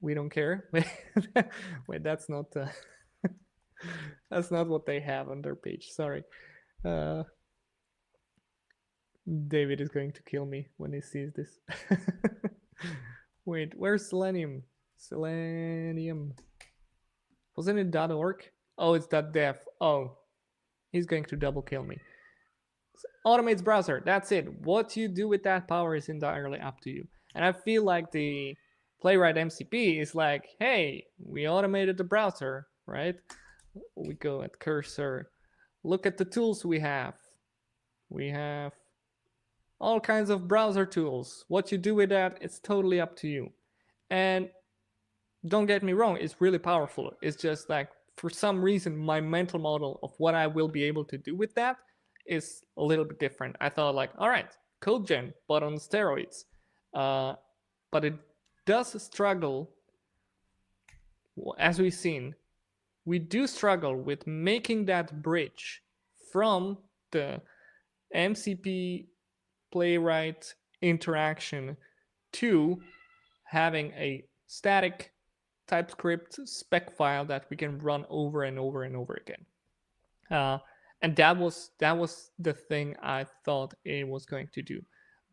[SPEAKER 1] we don't care. Wait, that's not that's not what they have on their page. Sorry. David is going to kill me when he sees this. Wait, where's Selenium? Selenium. Wasn't it .org? Oh, it's .dev. Oh, he's going to double kill me. Automates browser. That's it. What you do with that power is entirely up to you. And I feel like the Playwright MCP is like, hey, we automated the browser, right? We go at cursor, look at the tools we have. We have all kinds of browser tools. What you do with that, it's totally up to you. And don't get me wrong, it's really powerful. It's just like, for some reason, my mental model of what I will be able to do with that is a little bit different. I thought like, all right, code gen, but on steroids. But it does struggle, as we've seen, we do struggle with making that bridge from the MCP Playwright interaction to having a static TypeScript spec file that we can run over and over and over again. And that was the thing I thought it was going to do,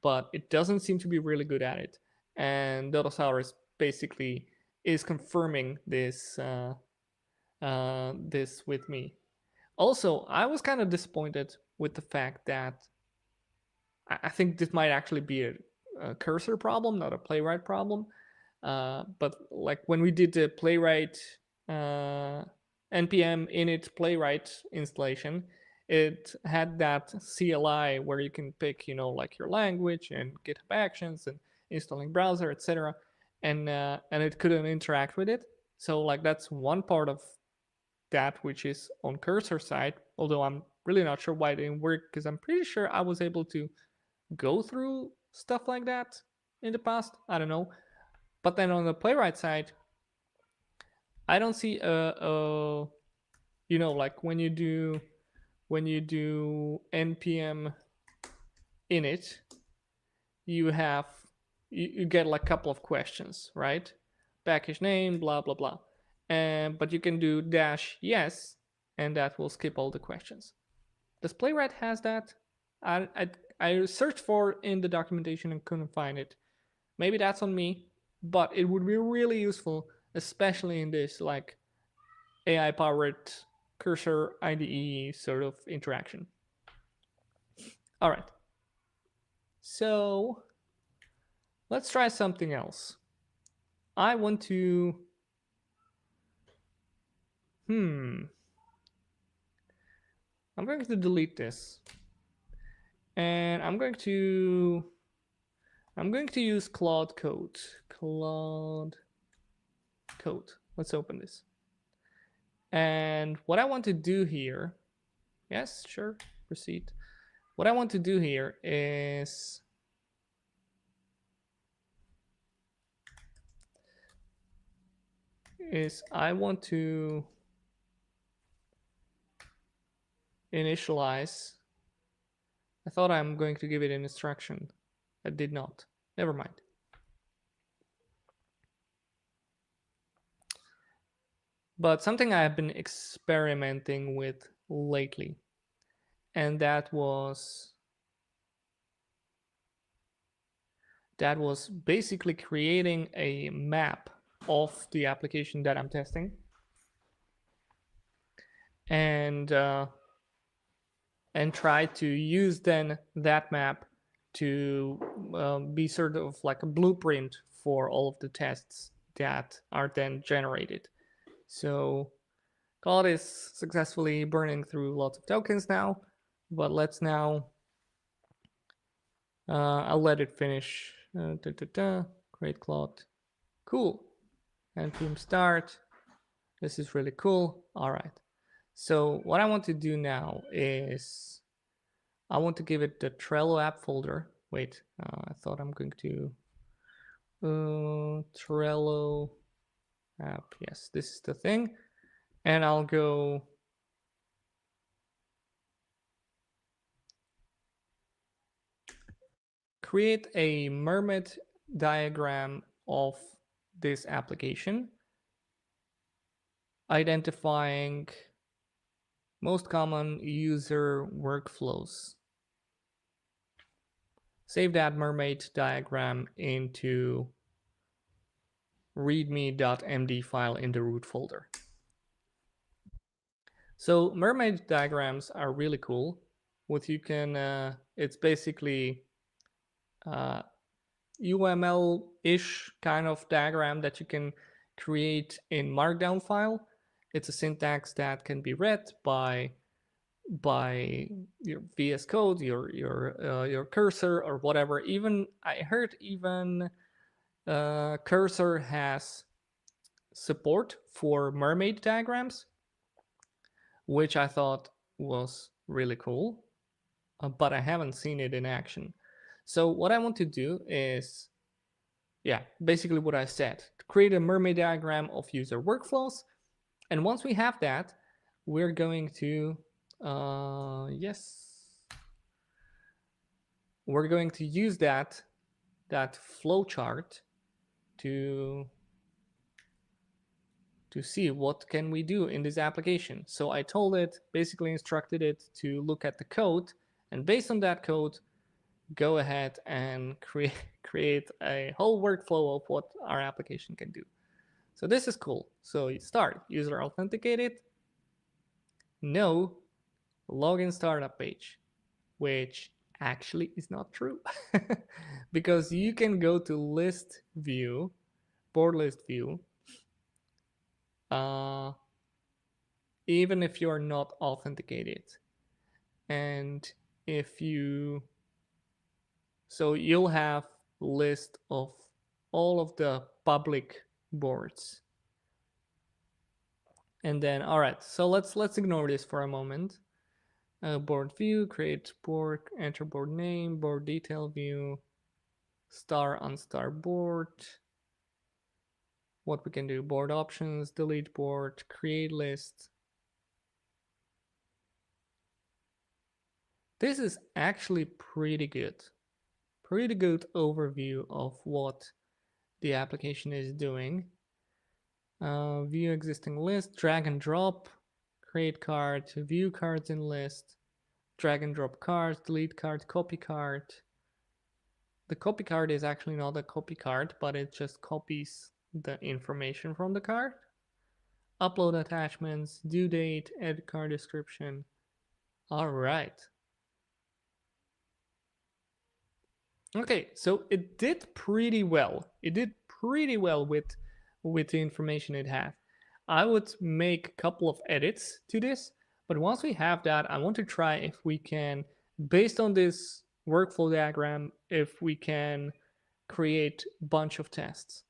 [SPEAKER 1] but it doesn't seem to be really good at it. And Dodosaurus basically is confirming this this with me. Also, I was kind of disappointed with the fact that I think this might actually be a cursor problem, not a Playwright problem. But like when we did the Playwright npm init Playwright installation, it had that CLI where you can pick, like your language and GitHub Actions and installing browser, etc. And it couldn't interact with it. So like that's one part of that which is on cursor side. Although I'm really not sure why it didn't work, because I'm pretty sure I was able to go through stuff like that in the past. I don't know. But then on the Playwright side, I don't see like when you do npm init, you get like a couple of questions, right? Package name, blah blah blah, but you can do -yes, and that will skip all the questions. Does Playwright has that? I searched for in the documentation and couldn't find it. Maybe that's on me, but it would be really useful, especially in this like AI powered cursor IDE sort of interaction. All right. So let's try something else. I want to, I'm going to delete this. And I'm going to use Claude Code. Let's open this. And what I want to do here, yes, sure, proceed. What I want to do here is I want to initialize. I thought I'm going to give it an instruction. I did not. Never mind. But something I've been experimenting with lately, and that was basically creating a map of the application that I'm testing, and try to use then that map to be sort of like a blueprint for all of the tests that are then generated. So Claude is successfully burning through lots of tokens now, but let's now, I'll let it finish. Create Claude. Cool. npm start. This is really cool. All right. So what I want to do now is I want to give it the Trello app folder. Wait, I thought I'm going to Trello app. Yes, this is the thing. And I'll go create a mermaid diagram of this application, identifying most common user workflows. Save that mermaid diagram into readme.md file in the root folder. So mermaid diagrams are really cool. What you can, it's basically UML-ish kind of diagram that you can create in Markdown file. It's a syntax that can be read by your VS Code, your cursor or whatever. Even I heard cursor has support for mermaid diagrams, which I thought was really cool, but I haven't seen it in action. So what I want to do is, yeah, basically what I said, create a mermaid diagram of user workflows. And once we have that, we're going to, we're going to use that flowchart to see what can we do in this application. So I told it, basically instructed it to look at the code, and based on that code, go ahead and create a whole workflow of what our application can do. So this is cool. So you start, user authenticated, no login startup page, which actually is not true because you can go to list view, board list view, even if you're not authenticated. And if you, so you'll have list of all of the public boards. And then, all right, so let's ignore this for a moment. Board view, create board, enter board name, board detail view, star unstar board. What we can do, board options, delete board, create list. This is actually pretty good overview of what the application is doing. View existing list, drag and drop, create card, view cards in list, drag and drop cards, delete card, copy card. The copy card is actually not a copy card, but it just copies the information from the card. Upload attachments, due date, edit card description. All right. Okay, so it did pretty well. It did pretty well with the information it had. I would make a couple of edits to this, but once we have that, I want to try if we can, based on this workflow diagram, if we can create a bunch of tests.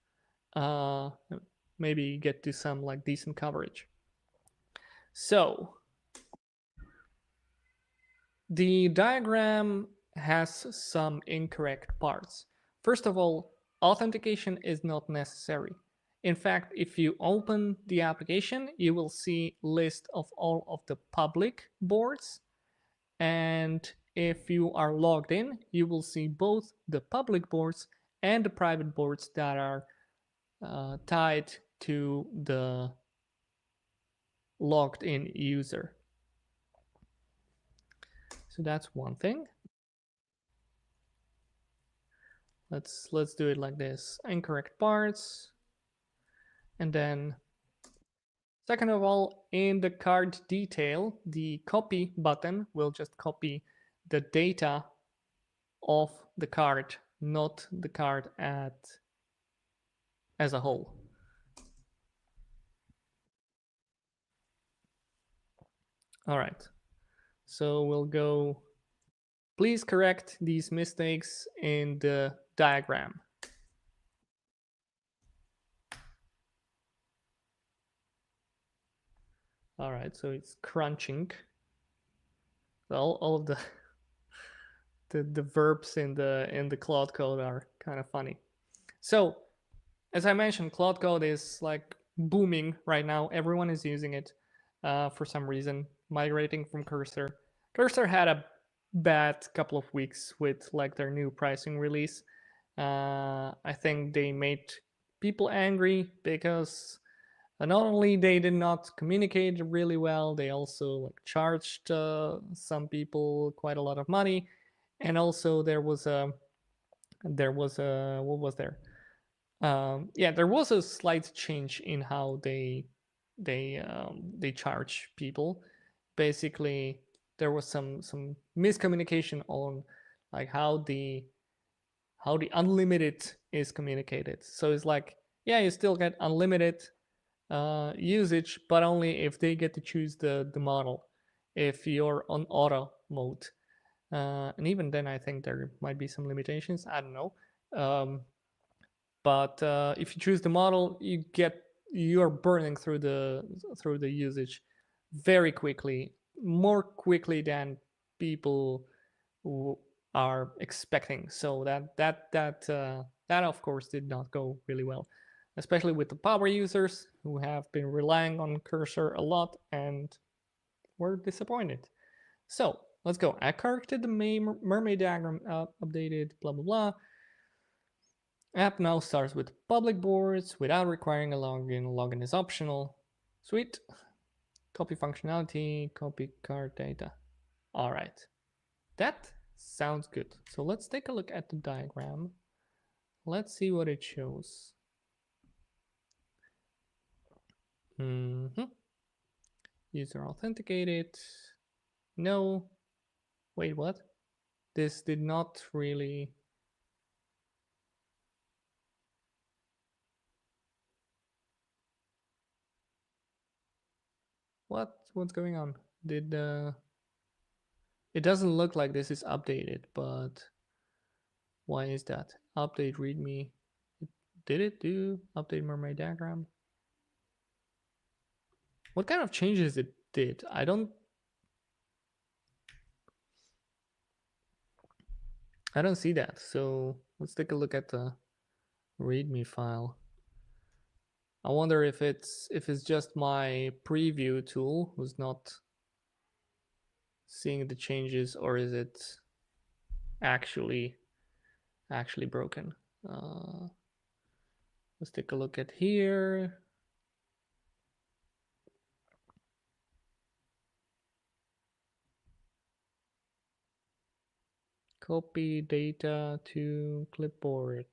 [SPEAKER 1] Maybe get to some like decent coverage. So the diagram has some incorrect parts. First of all, authentication is not necessary. In fact, if you open the application, you will see a list of all of the public boards. And if you are logged in, you will see both the public boards and the private boards that are tied to the logged in user. So that's one thing. Let's do it like this. Incorrect parts. And then second of all, in the card detail, the copy button will just copy the data of the card, not the card as a whole. All right. So we'll go, please correct these mistakes in the diagram. All right, so it's crunching. All of the verbs in the Claude code are kind of funny. So as I mentioned, Claude code is like booming right now. Everyone is using it for some reason, migrating from Cursor. Cursor had a bad couple of weeks with like their new pricing release. I think they made people angry because not only they did not communicate really well, they also like charged some people quite a lot of money, and also there was a what was there? Yeah, there was a slight change in how they charge people. Basically, there was some miscommunication on like how how the unlimited is communicated. So it's like, yeah, you still get unlimited usage, but only if they get to choose the model, if you're on auto mode. And even then, I think there might be some limitations. I don't know. But if you choose the model, you're burning through the usage very quickly, more quickly than people who are expecting. So that of course did not go really well, especially with the power users who have been relying on Cursor a lot and were disappointed. So let's go. I corrected the mermaid diagram, updated, blah blah blah. App now starts with public boards without requiring a login. Login is optional. Sweet. Copy functionality, copy card data. All right. That sounds good. So let's take a look at the diagram. Let's see what it shows. User authenticated. No. Wait, what? This did not really... What's going on? Did it doesn't look like this is updated, but why is that? Update readme. Did it do update mermaid diagram? What kind of changes it did? I don't see that. So let's take a look at the readme file. I wonder if it's just my preview tool who's not seeing the changes, or is it actually broken? Let's take a look at here. Copy data to clipboard.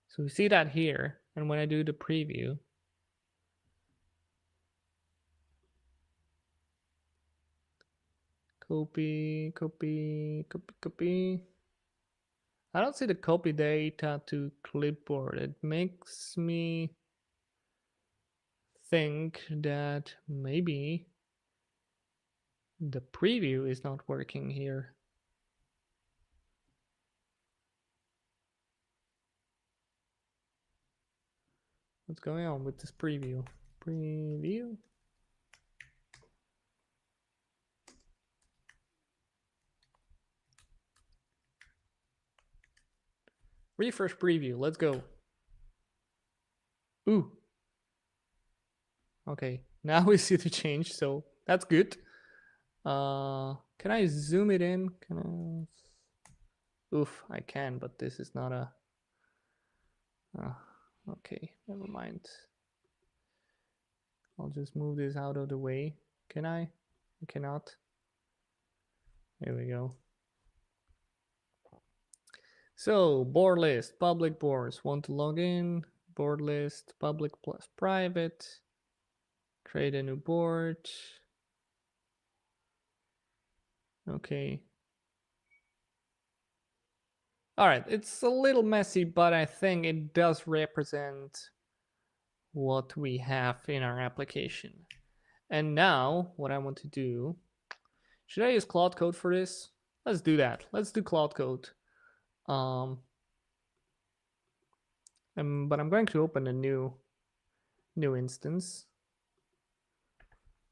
[SPEAKER 1] So we see that here, and when I do the preview, copy. I don't see the copy data to clipboard. It makes me think that maybe the preview is not working here. What's going on with this preview? Preview. Refresh preview. Let's go. Ooh. Okay, now we see the change, so that's good. Can I zoom it in? Can I? Oof, I can, but this is not a... okay, never mind. I'll just move this out of the way. Can I? I cannot. There we go. So board list, public boards, want to log in, board list, public plus private, create a new board. Okay. All right, it's a little messy, but I think it does represent what we have in our application. And now what I want to do, should I use Cloud Code for this? Let's do that. Let's do Cloud Code. But I'm going to open a new instance.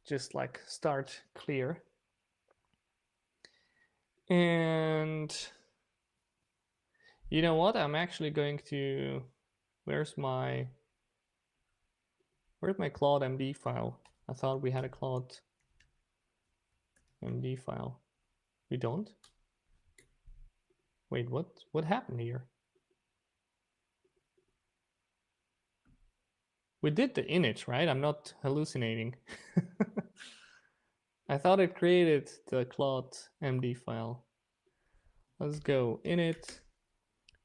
[SPEAKER 1] Just like start clear. And you know what? I'm actually going to, where's my Claude MD file? I thought we had a Claude MD file. We don't? Wait, what happened here? We did the init, right? I'm not hallucinating. I thought it created the Claude MD file. Let's go init,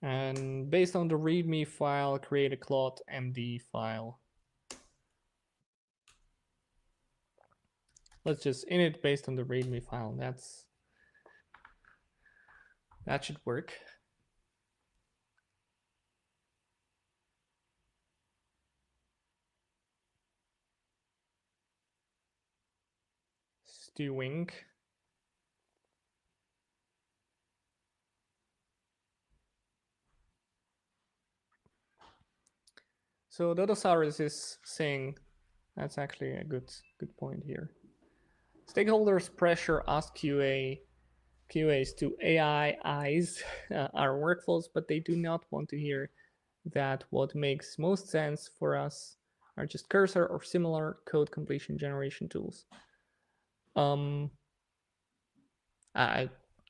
[SPEAKER 1] and based on the README file, create a Claude MD file. Let's just init based on the README file. That should work. doing. So Dodosaurus is saying, that's actually a good point here. Stakeholders pressure us QAs to AIize our workflows, but they do not want to hear that what makes most sense for us are just cursor or similar code completion generation tools. I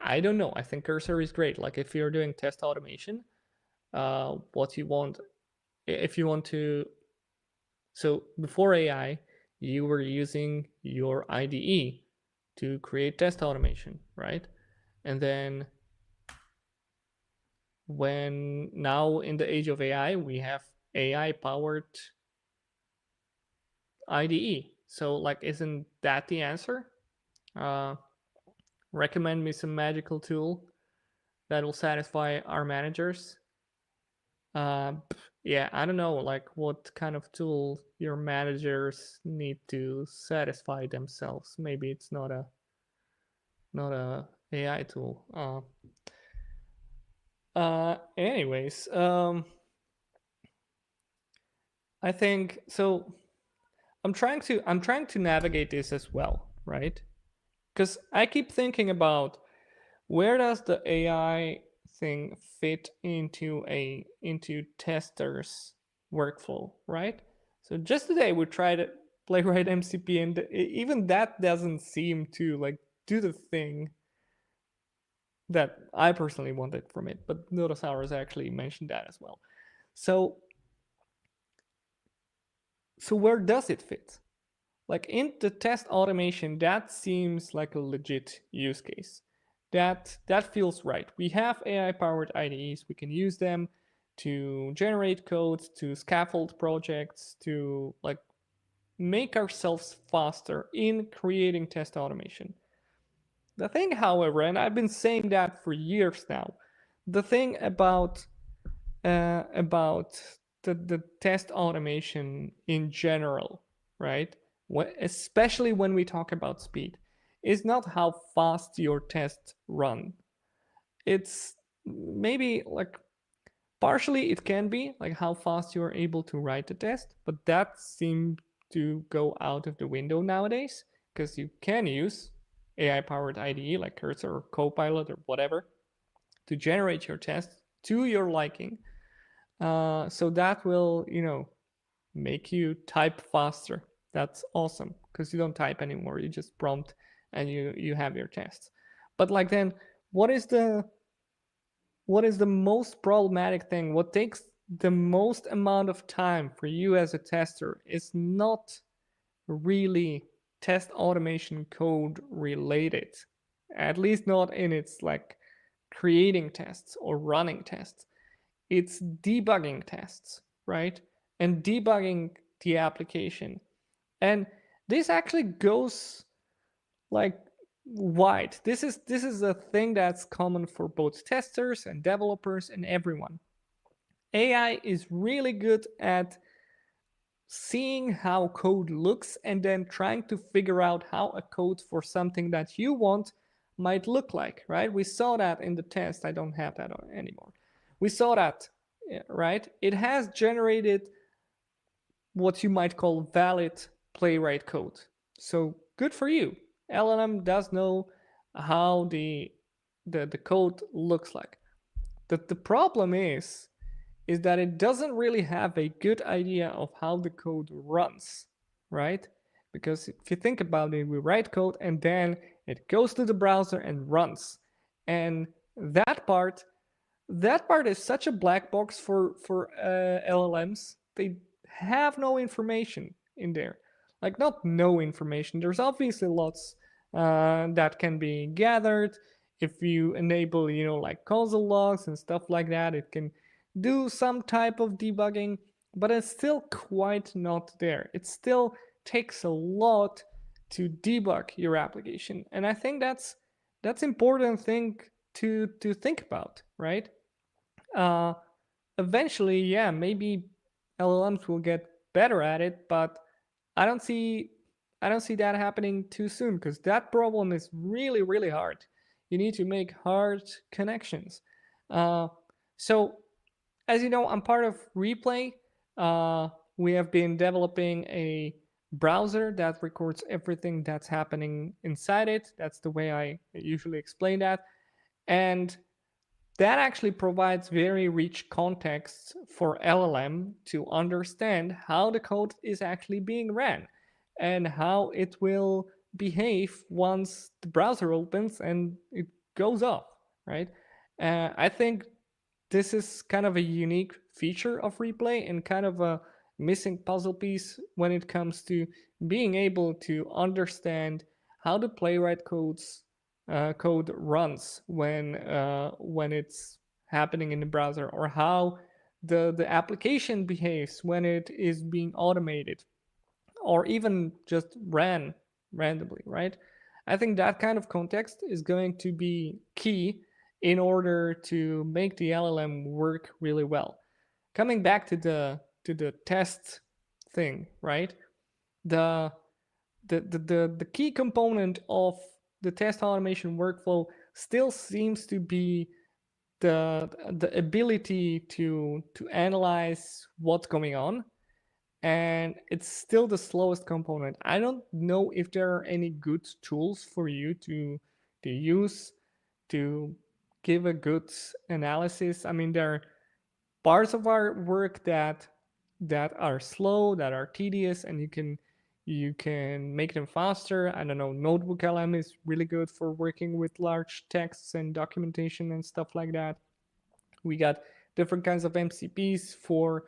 [SPEAKER 1] don't know. I think cursor is great. Like if you're doing test automation, what you want, if you want to, so before AI, you were using your IDE to create test automation, right? And then when now in the age of AI, we have AI powered IDE. So like, isn't that the answer? Recommend me some magical tool that will satisfy our managers. Yeah, I don't know, like what kind of tool your managers need to satisfy themselves. Maybe it's not a AI tool. Anyways, I think so. I'm trying to navigate this as well, right? Because I keep thinking about where does the AI thing fit into testers workflow, right? So just today we tried Playwright MCP, and even that doesn't seem to like do the thing that I personally wanted from it. But Notosaurus actually mentioned that as well. So where does it fit? Like in the test automation, that seems like a legit use case. That feels right. We have AI powered IDEs. We can use them to generate code, to scaffold projects, to like make ourselves faster in creating test automation. The thing, however, and I've been saying that for years now, the thing about the test automation in general, right? Especially when we talk about speed, is not how fast your tests run. It's maybe like partially it can be like how fast you're able to write the test, but that seems to go out of the window nowadays because you can use AI powered IDE like Cursor or Copilot or whatever to generate your test to your liking. So that will, make you type faster. That's awesome because you don't type anymore. You just prompt and you have your tests. But like then, what is the most problematic thing? What takes the most amount of time for you as a tester is not really test automation code related, at least not in its like creating tests or running tests. It's debugging tests, right? And debugging the application. And this actually goes like wide. This is a thing that's common for both testers and developers and everyone. AI is really good at seeing how code looks and then trying to figure out how a code for something that you want might look like, right? We saw that in the test. I don't have that anymore. We saw that, right? It has generated what you might call valid playwright code. So good for you. LLM does know how the code looks like. The problem is that it doesn't really have a good idea of how the code runs, right? Because if you think about it, we write code and then it goes to the browser and runs. And that part is such a black box for LLMs. They have no information in there. Like not no information. There's obviously lots that can be gathered. If you enable, like console logs and stuff like that, it can do some type of debugging, but it's still quite not there. It still takes a lot to debug your application, and I think that's important thing to think about, right? Uh, Eventually, yeah, maybe LLMs will get better at it, but I don't see I don't see that happening too soon because that problem is really, really hard. You need to make hard connections. So as you know, I'm part of Replay. We have been developing a browser that records everything that's happening inside it. That's the way I usually explain that. And that actually provides very rich context for LLM to understand how the code is actually being ran and how it will behave once the browser opens and it goes off, right? I think this is kind of a unique feature of Replay and kind of a missing puzzle piece when it comes to being able to understand how the Playwright code runs when it's happening in the browser, or how the application behaves when it is being automated or even just ran randomly, right? I think that kind of context is going to be key in order to make the LLM work really well. Coming back to the test thing, right? The key component of the test automation workflow still seems to be the ability to analyze what's going on, and it's still the slowest component. I don't know if there are any good tools for you to use to give a good analysis. I mean, there are parts of our work that are slow, that are tedious, and you can make them faster. I don't know, Notebook LM is really good for working with large texts and documentation and stuff like that. We got different kinds of MCPs for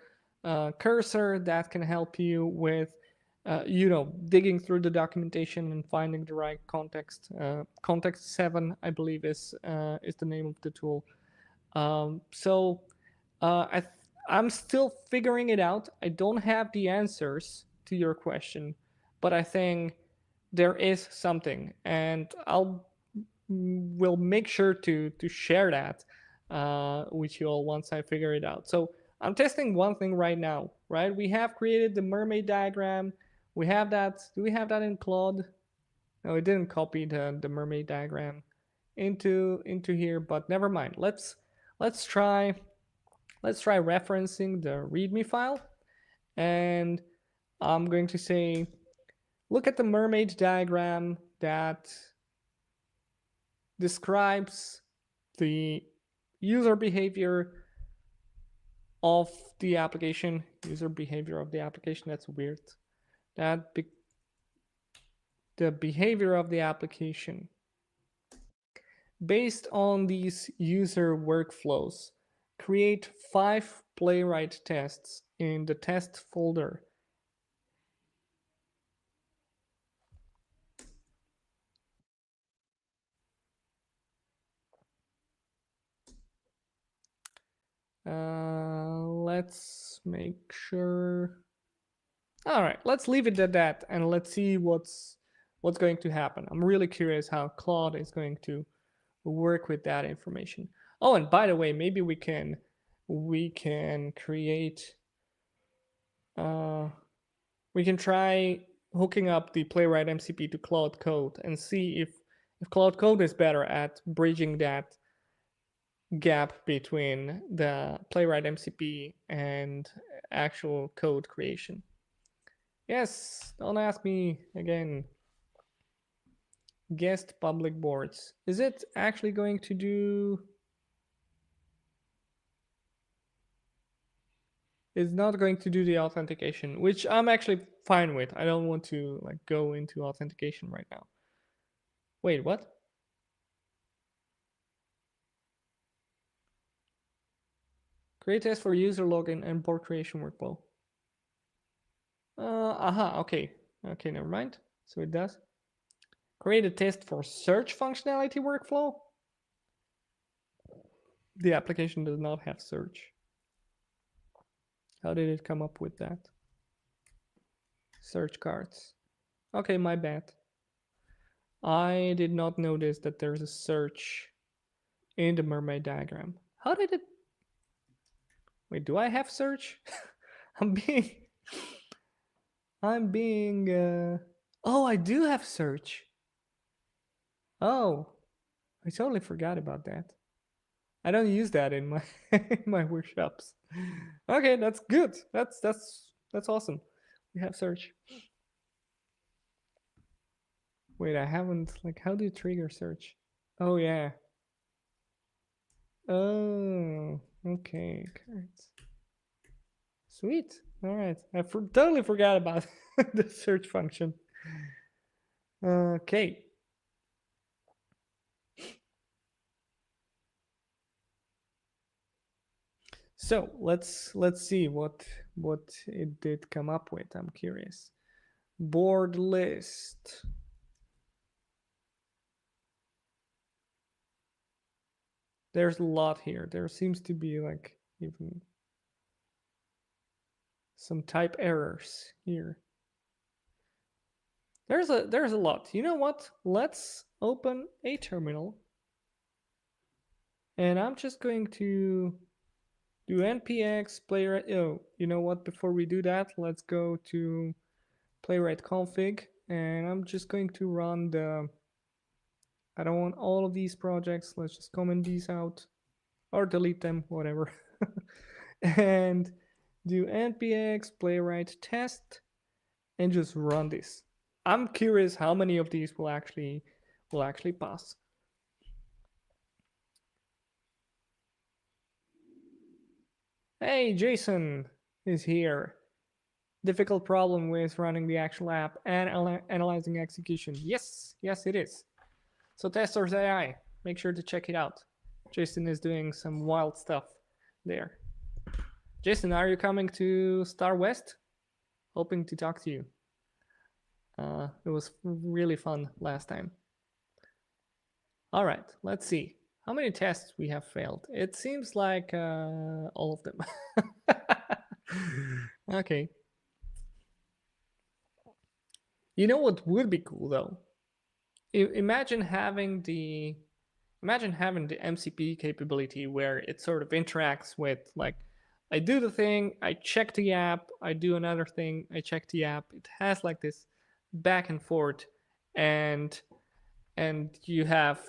[SPEAKER 1] Cursor that can help you with digging through the documentation and finding the right context. Context 7, I believe, is the name of the tool. So I'm still figuring it out. I don't have the answers to your question, but I think there is something, and will make sure to share that with you all once I figure it out. So I'm testing one thing right now, right? We have created the mermaid diagram. We have that. Do we have that in Claude? No, it didn't copy the mermaid diagram into here, but never mind. Let's try referencing the README file, and I'm going to say, look at the mermaid diagram that describes the user behavior of the application. User behavior of the application, that's weird. The behavior of the application based on these user workflows. Create 5 Playwright tests in the test folder. Let's make sure. All right, let's leave it at that, and let's see what's going to happen. I'm really curious how Claude is going to work with that information. Oh, and by the way, maybe we can create. We can try hooking up the Playwright MCP to Claude Code and see if Claude Code is better at bridging that gap between the Playwright MCP and actual code creation. Yes, don't ask me again. Guest public boards. Is it actually going to do? It's not going to do the authentication, which I'm actually fine with. I don't want to like go into authentication right now. Wait, what? Create test for user login and board creation workflow. Okay. Okay, never mind. So it does. Create a test for search functionality workflow. The application does not have search. How did it come up with that? Search cards. Okay, my bad. I did not notice that there's a search in the mermaid diagram. How did it? Wait, do I have search? I'm being Oh, I do have search. Oh, I totally forgot about that. I don't use that in my in my workshops. Okay, that's good. That's awesome. We have search. Wait, I haven't, like, how do you trigger search? Oh yeah. Oh, okay. Cards. Sweet. All right. I totally forgot about the search function. Okay. So let's see what it did come up with. I'm curious. Board list. There's a lot here. There seems to be like even some type errors here. There's a lot. You know what? Let's open a terminal. And I'm just going to do npx playwright. Oh, you know what? Before we do that, let's go to playwright config, and I'm just going to run the, I don't want all of these projects. Let's just comment these out or delete them, whatever. And do npx playwright test and just run this. I'm curious how many of these will actually pass. Hey, Jason is here. Difficult problem with running the actual app and analyzing execution. Yes, it is. So Testers AI, make sure to check it out. Jason is doing some wild stuff there. Jason, are you coming to Star West? Hoping to talk to you. It was really fun last time. All right, let's see. How many tests we have failed? It seems like all of them. Okay. You know what would be cool though? Imagine having the MCP capability where it sort of interacts with, like, I do the thing, I check the app, I do another thing, I check the app. It has like this back and forth, and you have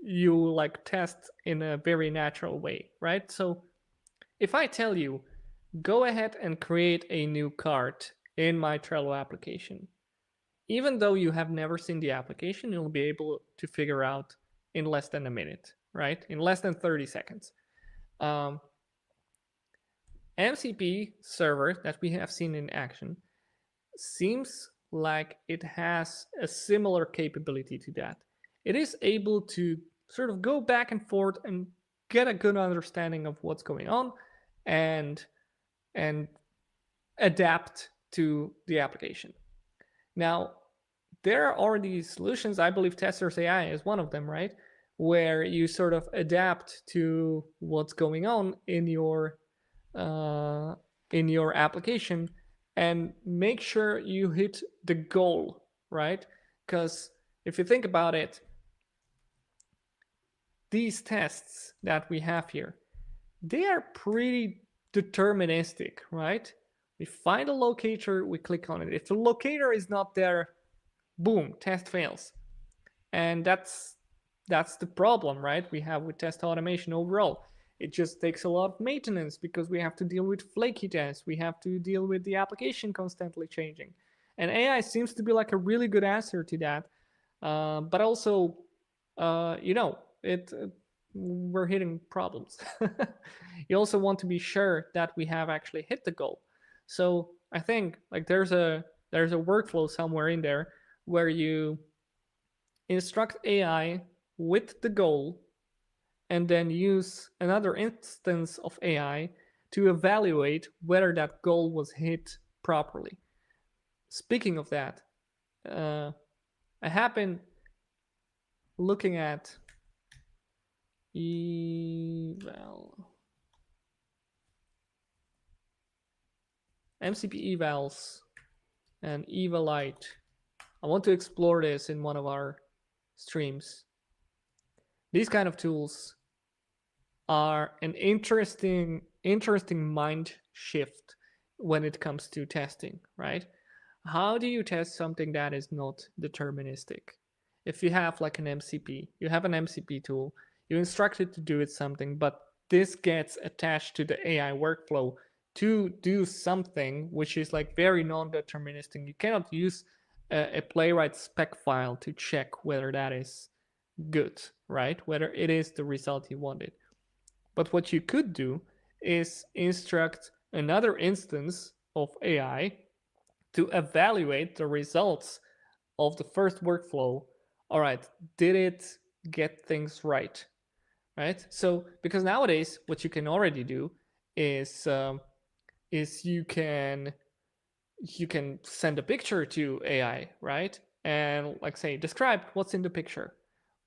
[SPEAKER 1] you like test in a very natural way, right? So if I tell you, go ahead and create a new card in my Trello application, even though you have never seen the application, you'll be able to figure out in less than a minute, right? In less than 30 seconds. MCP server that we have seen in action seems like it has a similar capability to that. It is able to sort of go back and forth and get a good understanding of what's going on and adapt to the application. Now, there are already solutions. I believe Testers AI is one of them, right? Where you sort of adapt to what's going on in your application and make sure you hit the goal, right? Because if you think about it, these tests that we have here, they are pretty deterministic, right? We find a locator, we click on it. If the locator is not there, boom, test fails. And that's the problem, right? We have with test automation overall. It just takes a lot of maintenance because we have to deal with flaky tests. We have to deal with the application constantly changing. And AI seems to be like a really good answer to that. But also, we're hitting problems. You also want to be sure that we have actually hit the goal. So I think like there's a workflow somewhere in there where you instruct AI with the goal and then use another instance of AI to evaluate whether that goal was hit properly. Speaking of that, I have been looking at MCP evals and evalite. I want to explore this in one of our streams. These kind of tools are an interesting mind shift when it comes to testing, right? how do you test something that is not deterministic? If you have like an MCP, you have an MCP tool, you instruct it to do it something, but this gets attached to the AI workflow to do something which is like very non-deterministic. You cannot use a Playwright spec file to check whether that is good, right? Whether it is the result you wanted. But what you could do is instruct another instance of AI to evaluate the results of the first workflow. All right, did it get things right? Right. So because nowadays what you can already do is you can send a picture to AI, right? And like say describe what's in the picture,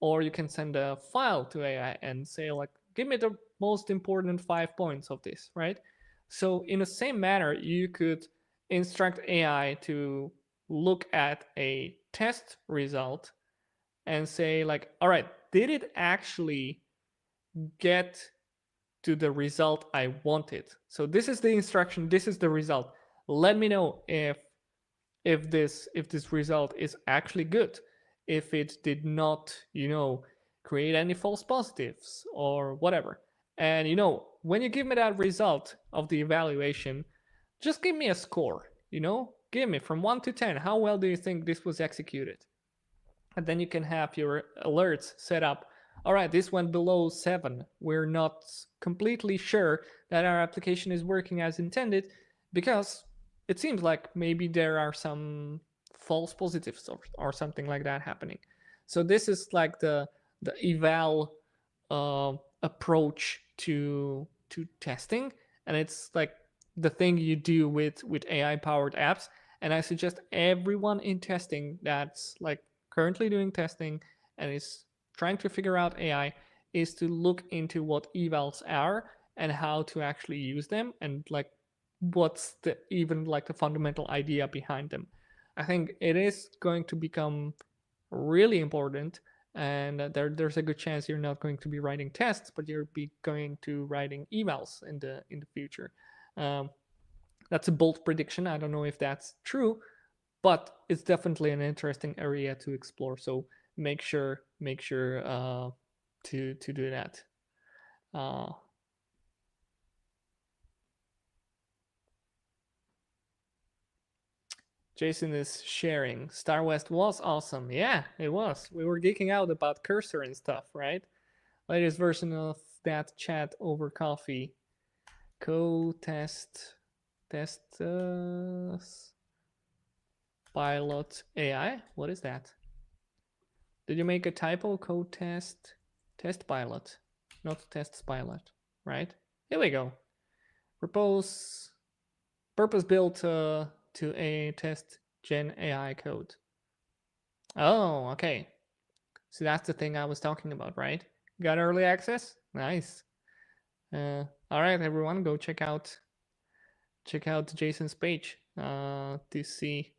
[SPEAKER 1] or you can send a file to AI and say like give me the most important 5 points of this, right? So in the same manner, you could instruct AI to look at a test result and say like, all right, did it actually get to the result I wanted? So this is the instruction, this is the result. Let me know if this result is actually good, if it did not, create any false positives or whatever. And when you give me that result of the evaluation, just give me a score. Give me from 1 to 10, how well do you think this was executed? And then you can have your alerts set up. All right, this went below 7. We're not completely sure that our application is working as intended because it seems like maybe there are some false positives or something like that happening. So this is like the eval approach to testing, and it's like the thing you do with AI powered apps. And I suggest everyone in testing that's like currently doing testing and is trying to figure out AI is to look into what evals are and how to actually use them, and like what's the even like the fundamental idea behind them. I think it is going to become really important, and there's a good chance you're not going to be writing tests, but you're going to writing evals in the future. Um, that's a bold prediction. I don't know if that's true, but it's definitely an interesting area to explore. So make sure to do that. Uh, Jason is sharing. Star West was awesome. Yeah, it was. We were geeking out about cursor and stuff, right? Latest version of that chat over coffee. Co-test pilot AI. What is that? Did you make a typo? Code test pilot, not test pilot, right? Here we go. Purpose built to a test gen AI code. Oh, okay. So that's the thing I was talking about, right? Got early access? Nice. All right, everyone, go check out Jason's page to see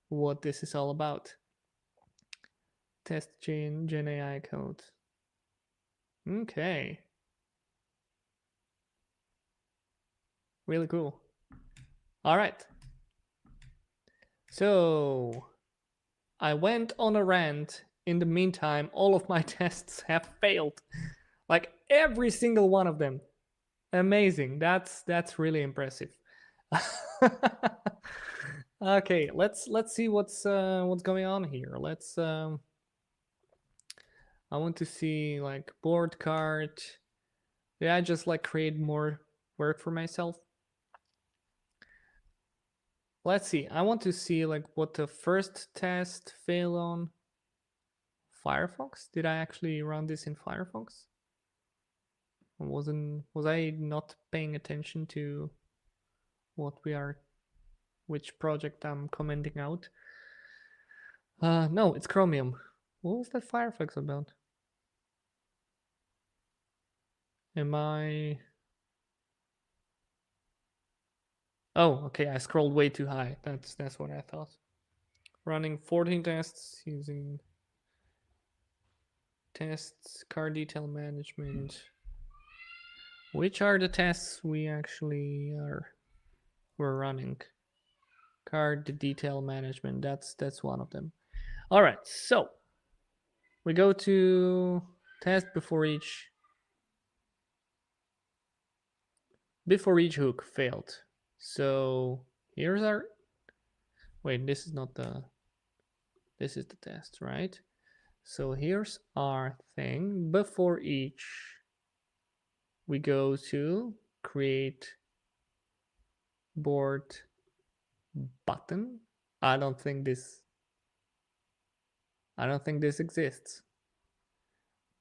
[SPEAKER 1] what this is all about. Test gen AI code. Okay. Really cool. All right. So I went on a rant. In the meantime, all of my tests have failed. Like every single one of them. Amazing. That's really impressive. Okay, let's see what's going on here. Let's I want to see like board card. Yeah, I just like create more work for myself. Let's see. I want to see like what the first test failed on. Firefox? Did I actually run this in Firefox? Was I not paying attention to which project I'm commenting out? No, it's Chromium. What was that Firefox about? Am I? Oh, okay. I scrolled way too high. That's what I thought. Running 14 tests using tests, car detail management. Which are the tests we're running? Card detail management. That's one of them. All right, so we go to test before each hook failed. So here's our, wait, this is not the, this is the test, right? So here's our thing. Before each, we go to create board button. I don't think this exists.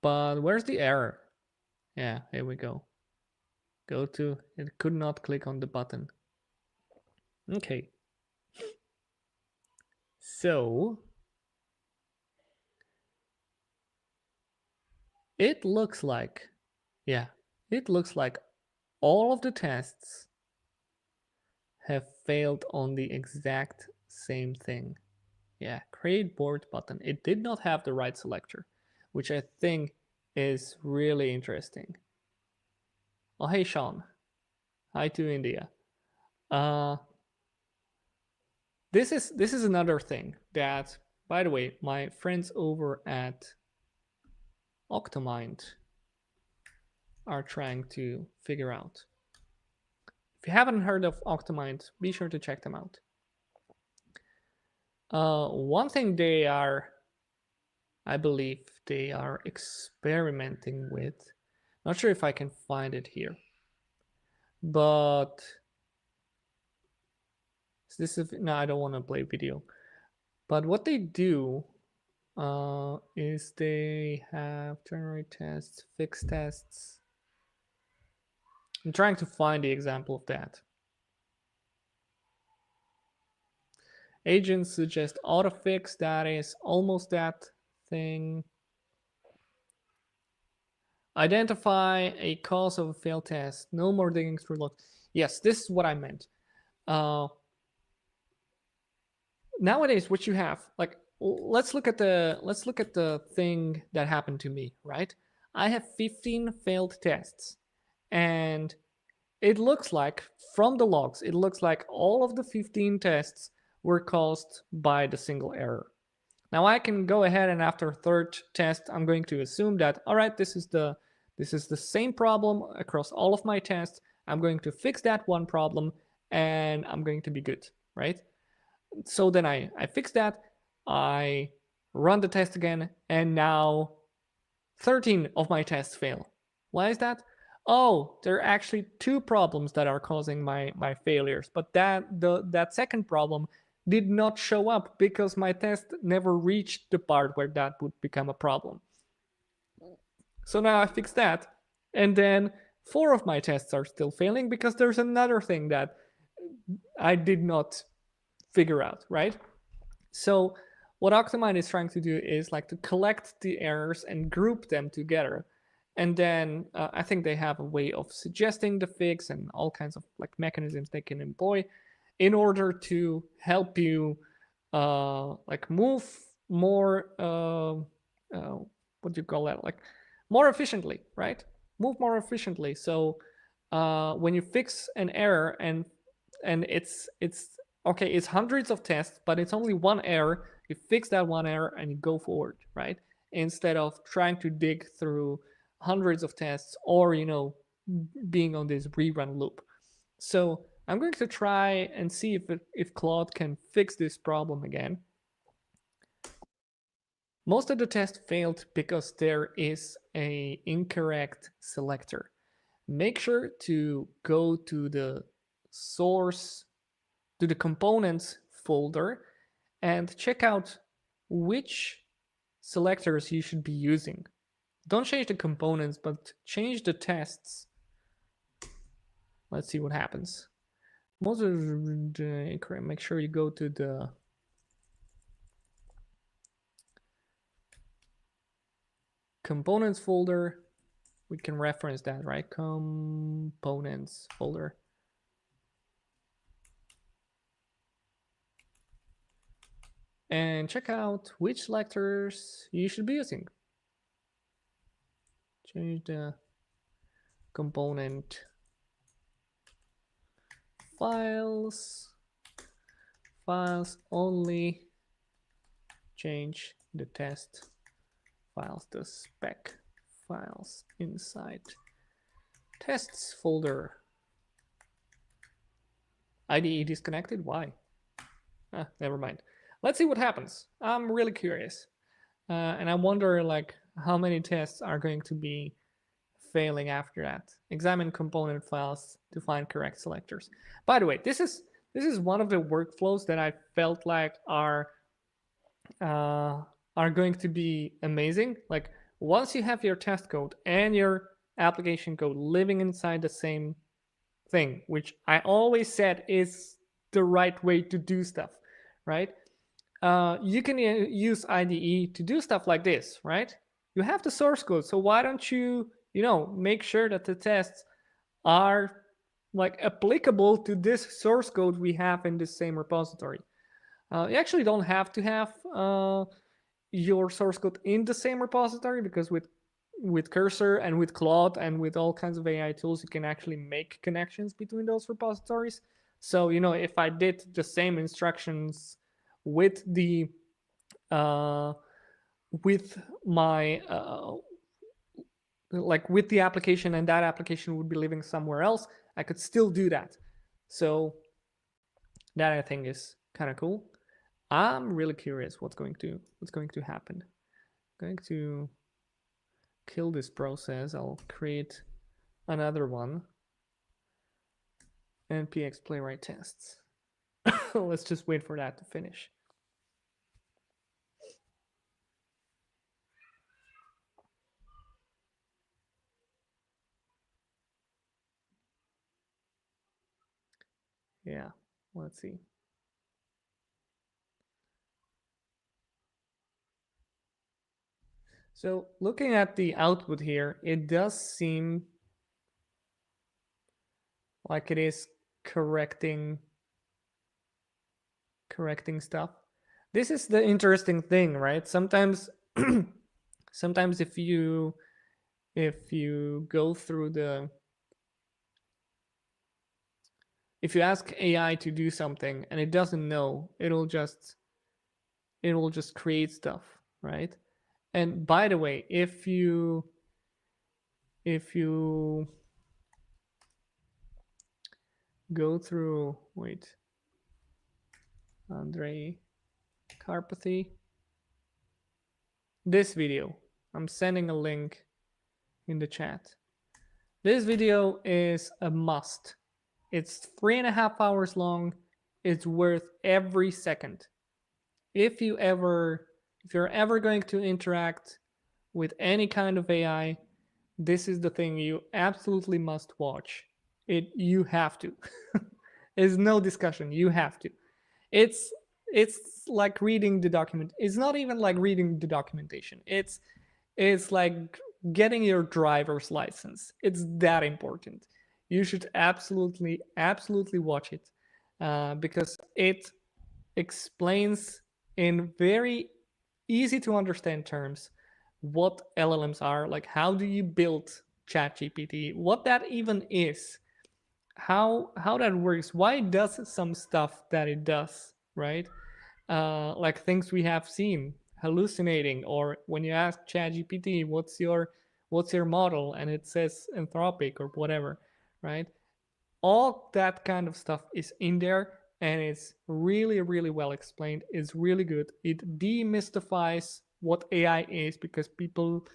[SPEAKER 1] But where's the error? Yeah, here we go. Go to, it could not click on the button. Okay. So it looks like, yeah, it looks like all of the tests have failed on the exact same thing. Yeah, create board button. It did not have the right selector, which I think is really interesting. Oh, hey, Sean. Hi to India. This is another thing that, by the way, my friends over at Octomind are trying to figure out. If you haven't heard of Octomind, be sure to check them out. One thing they are, I believe they are experimenting with, not sure if I can find it here, but this is, no, I don't want to play video. But what they do is they have generate tests, fix tests. I'm trying to find the example of that. Agents suggest autofix, that is almost that thing. Identify a cause of a failed test. No more digging through logs. Yes, this is what I meant. Nowadays, what you have, like, let's look at the thing that happened to me, right? I have 15 failed tests, and it looks like from the logs, it looks like all of the 15 tests were caused by the single error. Now I can go ahead and after third test, I'm going to assume that, all right, this is the same problem across all of my tests. I'm going to fix that one problem and I'm going to be good, right? So then I fix that, I run the test again, and now 13 of my tests fail. Why is that? Oh, there are actually two problems that are causing my failures, but that second problem did not show up because my test never reached the part where that would become a problem. So now I fix that, and then 4 of my tests are still failing because there's another thing that I did not figure out, right? So what Octomind is trying to do is like to collect the errors and group them together. And then I think they have a way of suggesting the fix and all kinds of like mechanisms they can employ in order to help you like move more, what do you call that? Like more efficiently, right? Move more efficiently. So when you fix an error and it's okay, it's hundreds of tests, but it's only one error. You fix that one error and you go forward, right? Instead of trying to dig through hundreds of tests or, you know, being on this rerun loop. So I'm going to try and see if Claude can fix this problem again. Most of the tests failed because there is an incorrect selector. Make sure to go to the source, to the components folder, and check out which selectors you should be using. Don't change the components, but change the tests. Let's see what happens. Most of the, make sure you go to the components folder. We can reference that, right? Components folder. And check out which selectors you should be using. Change the component files files only change the test files, the spec files inside tests folder. IDE disconnected? Why? Never mind. Let's see what happens. I'm really curious. And I wonder like how many tests are going to be failing after that. Examine component files to find correct selectors. By the way, this is one of the workflows that I felt like are going to be amazing. Like once you have your test code and your application code living inside the same thing, which I always said is the right way to do stuff, right? You can use IDE to do stuff like this, right? You have the source code, so why don't you, make sure that the tests are like applicable to this source code we have in the same repository. You actually don't have to have your source code in the same repository, because with Cursor and with Claude and with all kinds of AI tools, you can actually make connections between those repositories. So, if I did the same instructions with the with my with the application, and that application would be living somewhere else, I could still do that. So that I think is kind of cool. I'm really curious what's going to happen. I'm going to kill this process. I'll create another one. npx playwright tests. Let's just wait for that to finish. Yeah, let's see. So looking at the output here, it does seem like it is correcting stuff. This is the interesting thing, right? Sometimes sometimes if you go through if you ask AI to do something and it doesn't know, it'll just create stuff, right? And by the way, if you go through, Andrei Karpathy, this video, I'm sending a link in the chat. This video is a must. It's 3.5 hours long. It's worth every second. If you're ever going to interact with any kind of AI, this is the thing you absolutely must watch. You have to. There's no discussion. You have to. It's like reading the document. It's not even like reading the documentation. It's like getting your driver's license. It's that important. You should absolutely watch it, because it explains in very easy to understand terms what LLMs are, like how do you build ChatGPT, what that even is, how that works, why it does some stuff that it does, right? Like things we have seen, hallucinating, or when you ask ChatGPT, what's your model, and it says Anthropic or whatever, right? All that kind of stuff is in there, and it's really well explained. It's really good. It demystifies what AI is, because people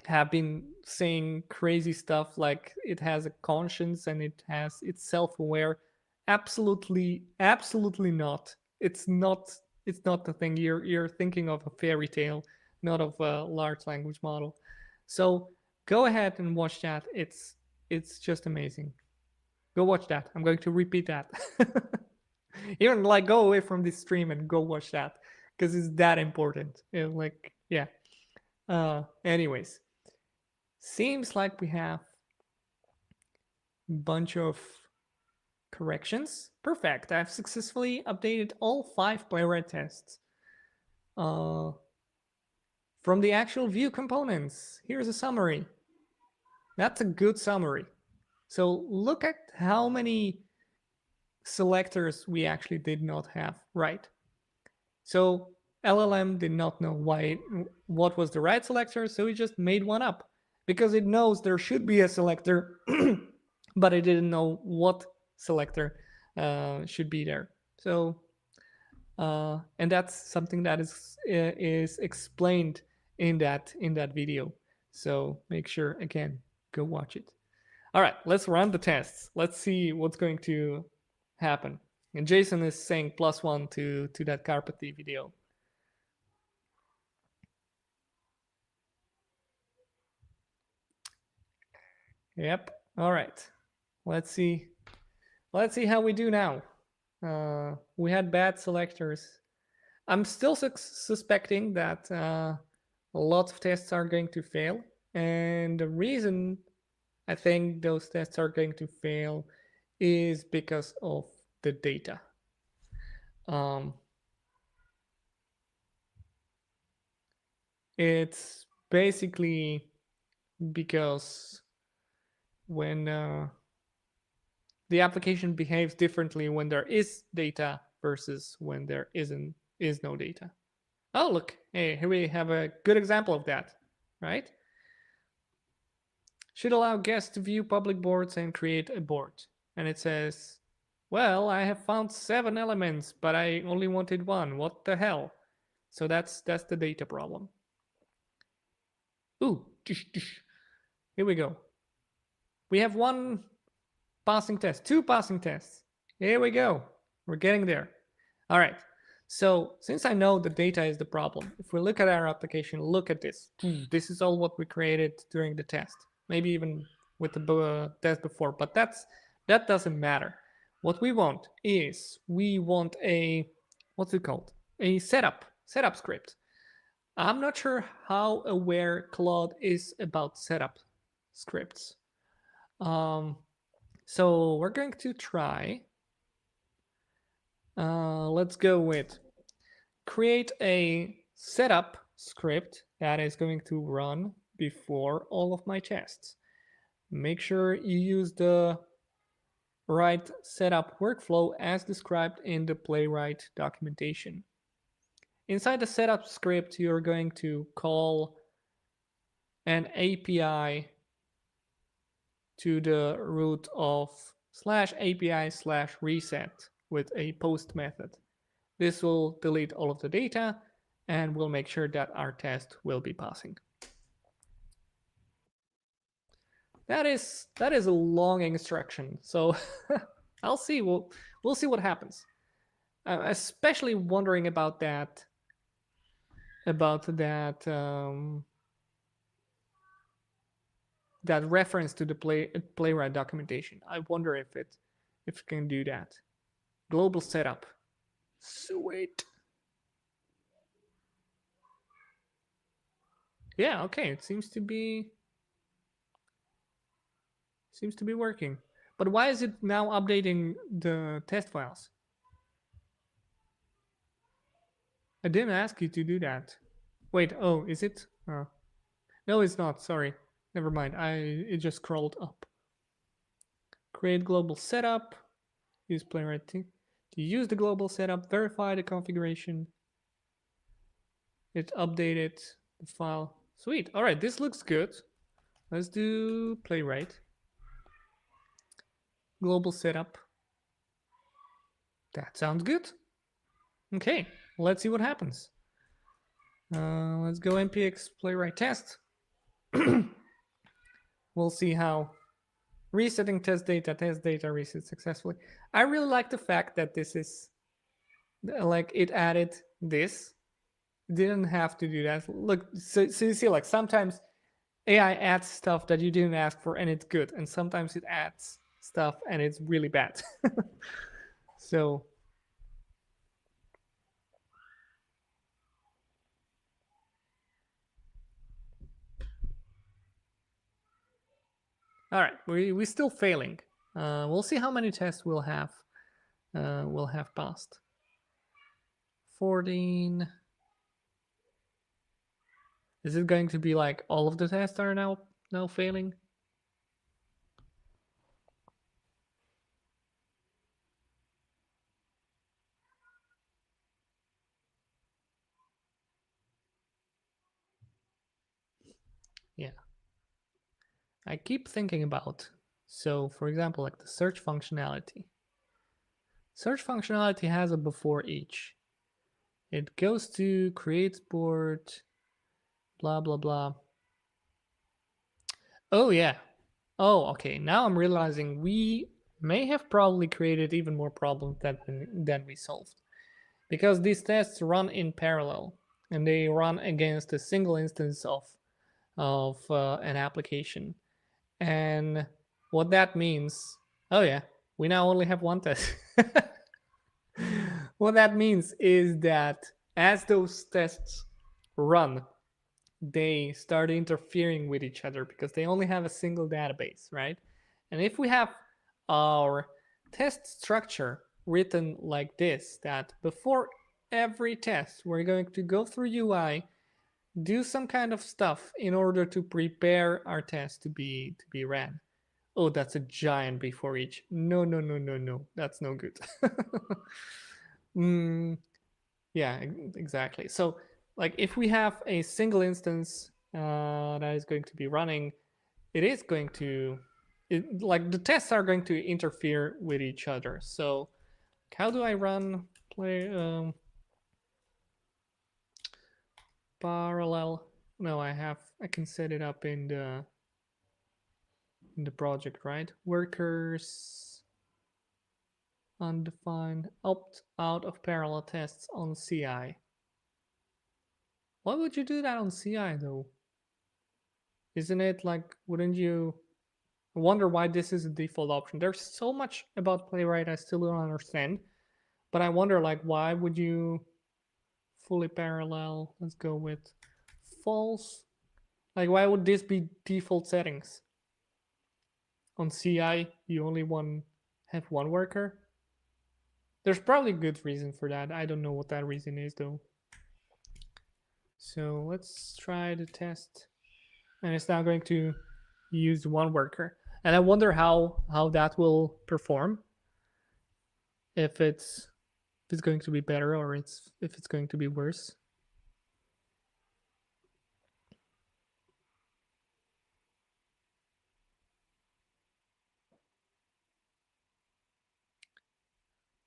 [SPEAKER 1] have been saying crazy stuff like it has a conscience and it's self-aware. Absolutely not. It's not the thing. You're thinking of a fairy tale, not of a large language model. So go ahead and watch that. It's just amazing. Go watch that. I'm going to repeat that. Even like go away from this stream and go watch that, because it's that important. Anyways, seems like we have a bunch of corrections. Perfect. I've successfully updated all 5 Playwright tests. From the actual view components, here's a summary. That's a good summary. So look at how many selectors we actually did not have right. So LLM did not know what was the right selector, so it just made one up because it knows there should be a selector, but it didn't know what selector should be there. So, and that's something that is explained in that video. So make sure, again, go watch it. All right, let's run the tests. Let's see what's going to happen. And Jason is saying +1 to that Carpathy video. Yep. All right. Let's see. Let's see how we do now. We had bad selectors. I'm still suspecting that a lot of tests are going to fail. And the reason I think those tests are going to fail is because of the data. It's basically because when the application behaves differently when there is data versus when there is no data. Oh, look, hey, here we have a good example of that, right? Should allow guests to view public boards and create a board. And it says, well, I have found 7 elements, but I only wanted 1. What the hell? So that's the data problem. Ooh, here we go. We have 1 passing test, 2 passing tests. Here we go. We're getting there. All right. So since I know the data is the problem, if we look at our application, look at this. This is all what we created during the test. Maybe even with the test before, but that doesn't matter. What we want is we want a, what's it called? A setup script. I'm not sure how aware Claude is about setup scripts. So we're going to try. Let's go with create a setup script that is going to run before all of my tests. Make sure you use the right setup workflow as described in the Playwright documentation. Inside the setup script, you're going to call an API to the root of /API/reset with a post method. This will delete all of the data and will make sure that our test will be passing. That is a long instruction, so I'll see. We'll see what happens. Especially wondering about that. That reference to the Playwright documentation. I wonder if it can do that. Global setup. Sweet. Yeah, okay, it seems to be working. But why is it now updating the test files? I didn't ask you to do that. Wait, oh, is it? Oh. No, it's not, sorry. Never mind, it just scrolled up. Create global setup. Use Playwright to use the global setup. Verify the configuration. It updated the file. Sweet. All right, this looks good. Let's do Playwright. Global setup. That sounds good. Okay, let's see what happens. Let's go npx Playwright test. We'll see how resetting test data resets successfully. I really like the fact that this is like it added this. Didn't have to do that. Look, so you see, like sometimes AI adds stuff that you didn't ask for and it's good, and sometimes it adds stuff and it's really bad. So all right, we're still failing. We'll see how many tests we'll have passed. 14. Is it going to be like all of the tests are now failing? I keep thinking about. So for example, like the search functionality. Search functionality has a before each. It goes to create board, blah, blah, blah. Oh yeah. Oh, okay. Now I'm realizing we may have probably created even more problems than we solved. Because these tests run in parallel and they run against a single instance of an application. And what that means, oh yeah, we now only have one test. What that means is that as those tests run, they start interfering with each other because they only have a single database, right? And if we have our test structure written like this, that before every test, we're going to go through UI, do some kind of stuff in order to prepare our test to be ran. Oh, that's a giant before each. No, no, no, no, no. That's no good. Yeah, exactly. So, like, if we have a single instance that is going to be running, it is going to, like, the tests are going to interfere with each other. So, how do I run play parallel? No, I can set it up in the project, right? Workers undefined opt out of parallel tests on CI. Why would you do that on CI though? Isn't it like, wouldn't you wonder why this is a default option? There's so much about Playwright I still don't understand, but I wonder, like, why would you fully parallel? Let's go with false. Like, why would this be default settings? On CI, you only have one worker. There's probably a good reason for that. I don't know what that reason is though. So let's try the test. And it's now going to use one worker. And I wonder how that will perform. If it's going to be better or if it's going to be worse.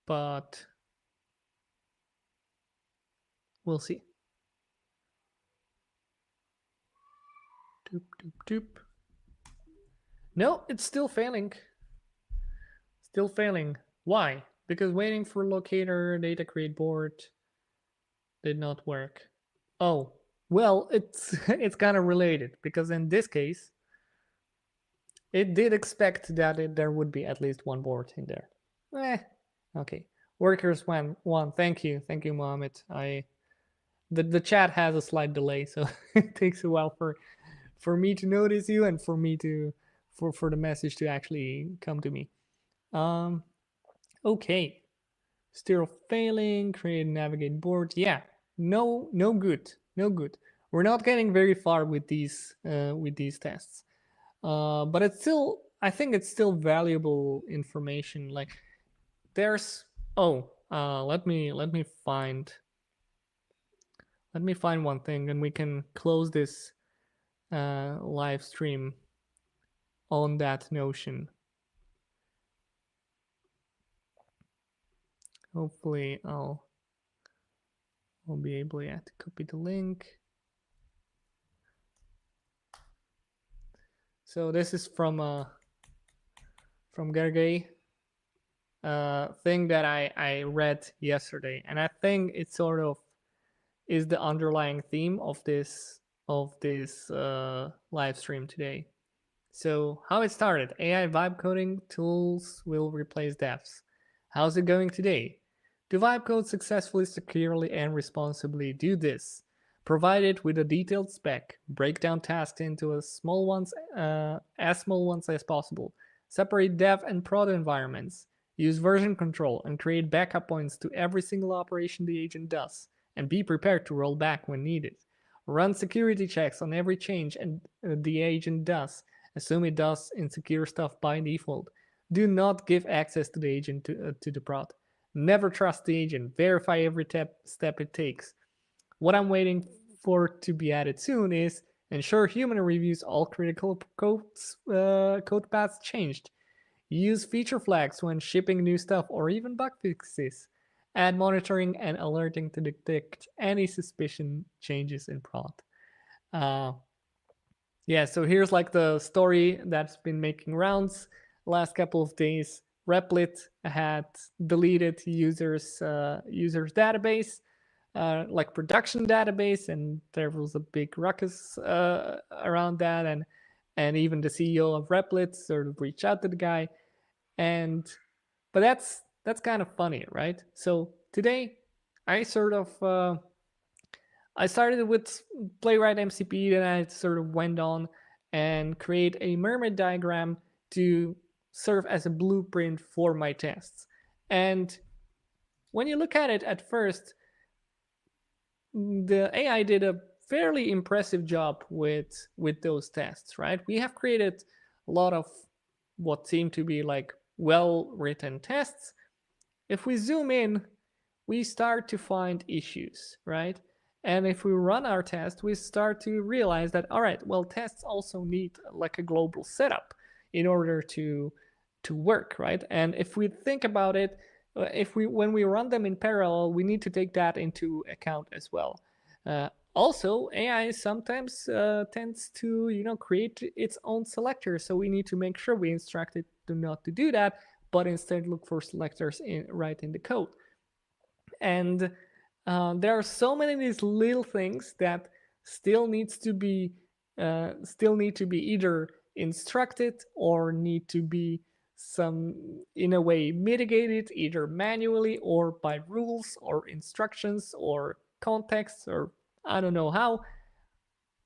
[SPEAKER 1] But we'll see. Doop, doop, doop. No, it's still failing. Still failing. Why? Because waiting for locator data create board did not work. Oh, well, it's it's kind of related because in this case, it did expect that there would be at least one board in there. Okay. Workers one. Thank you, Mohammed. The chat has a slight delay, so it takes a while for me to notice you and for me to for the message to actually come to me. Okay. Still failing. Create navigate board. Yeah. No good. No good. We're not getting very far with these tests. But it's still, I think it's still valuable information. Like there's let me find one thing and we can close this live stream on that notion. Hopefully I'll be able to copy the link. So this is from Gergely thing that I read yesterday, and I think it sort of is the underlying theme of this live stream today. So how it started: AI vibe coding tools will replace devs. How's it going today? Do vibe codes successfully, securely, and responsibly do this? Provide it with a detailed spec. Break down tasks into as small ones as possible. Separate dev and prod environments. Use version control and create backup points to every single operation the agent does, and be prepared to roll back when needed. Run security checks on every change and the agent does. Assume it does insecure stuff by default. Do not give access to the agent to the prod. Never trust the agent. Verify every step it takes. What I'm waiting for to be added soon is
[SPEAKER 2] Ensure human reviews all critical code paths changed. Use feature flags when shipping new stuff or even bug fixes. Add monitoring and alerting to detect any suspicion changes in prod. Yeah, so here's like the story that's been making rounds last couple of days. Replit had deleted users database, like production database, and there was a big ruckus around that, and even the CEO of Replit sort of reached out to the guy, but that's kind of funny, right? So today I sort of I started with Playwright MCP, then I sort of went on and create a mermaid diagram to serve as a blueprint for my tests. And when you look at it at first, the AI did a fairly impressive job with those tests, right? We have created a lot of what seem to be like well-written tests. If we zoom in, we start to find issues, right? And if we run our test, we start to realize that, all right, well, tests also need like a global setup in order to work, right? And if we think about it, when we run them in parallel, we need to take that into account as well. Also, AI sometimes tends to create its own selectors, so we need to make sure we instruct it to not to do that, but instead look for selectors right in the code. And there are so many of these little things that still need to be either instructed or need to be in a way mitigated, either manually or by rules or instructions or contexts, or I don't know how.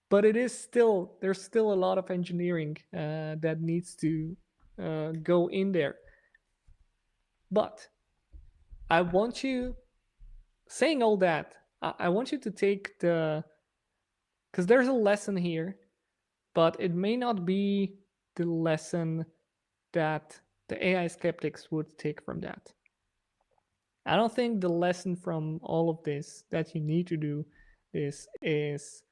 [SPEAKER 2] But there's still a lot of engineering that needs to go in there. But I want you, saying all that, I want you to take because there's a lesson here, but it may not be the lesson that the AI skeptics would take from that. I don't think the lesson from all of this that you need to do this is,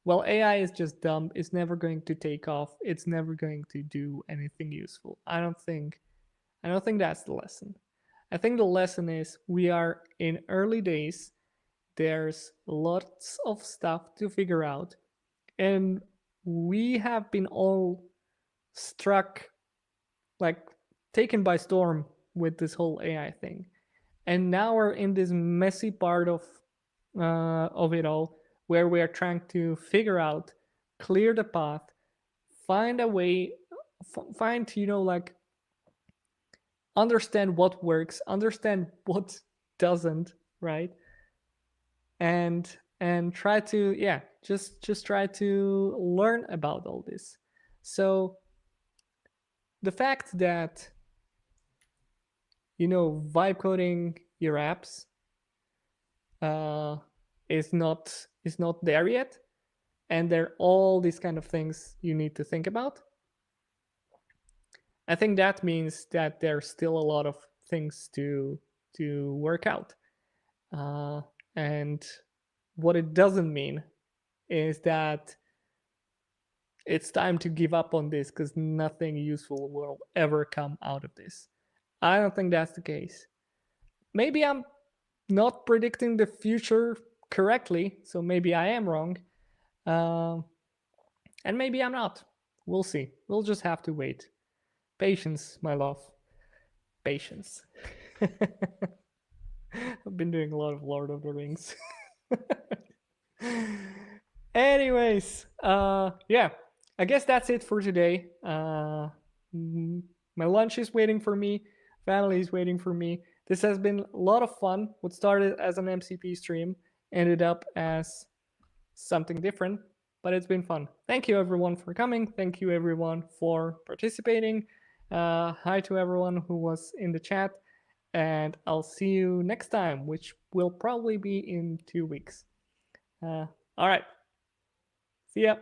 [SPEAKER 2] well, AI is just dumb. It's never going to take off. It's never going to do anything useful. I don't think that's the lesson. I think the lesson is we are in early days. There's lots of stuff to figure out, and we have been all struck, like taken by storm with this whole AI thing. And now we're in this messy part of it all, where we are trying to figure out, clear the path, find a way, find like understand what works, understand what doesn't, right? And try to just try to learn about all this. So the fact that vibe coding your apps is not there yet, and there are all these kind of things you need to think about. I think that means that there's still a lot of things to work out, and what it doesn't mean is that it's time to give up on this because nothing useful will ever come out of this. I don't think that's the case. Maybe I'm not predicting the future correctly, so maybe I am wrong. And maybe I'm not. We'll see. We'll just have to wait. Patience, my love. Patience. I've been doing a lot of Lord of the Rings. Anyways, yeah, I guess that's it for today. My lunch is waiting for me. Family is waiting for me. This has been a lot of fun. What started as an MCP stream ended up as something different, but it's been fun. Thank you everyone for coming. Thank you everyone for participating. Hi to everyone who was in the chat, and I'll see you next time, which will probably be in 2 weeks. All right. See ya.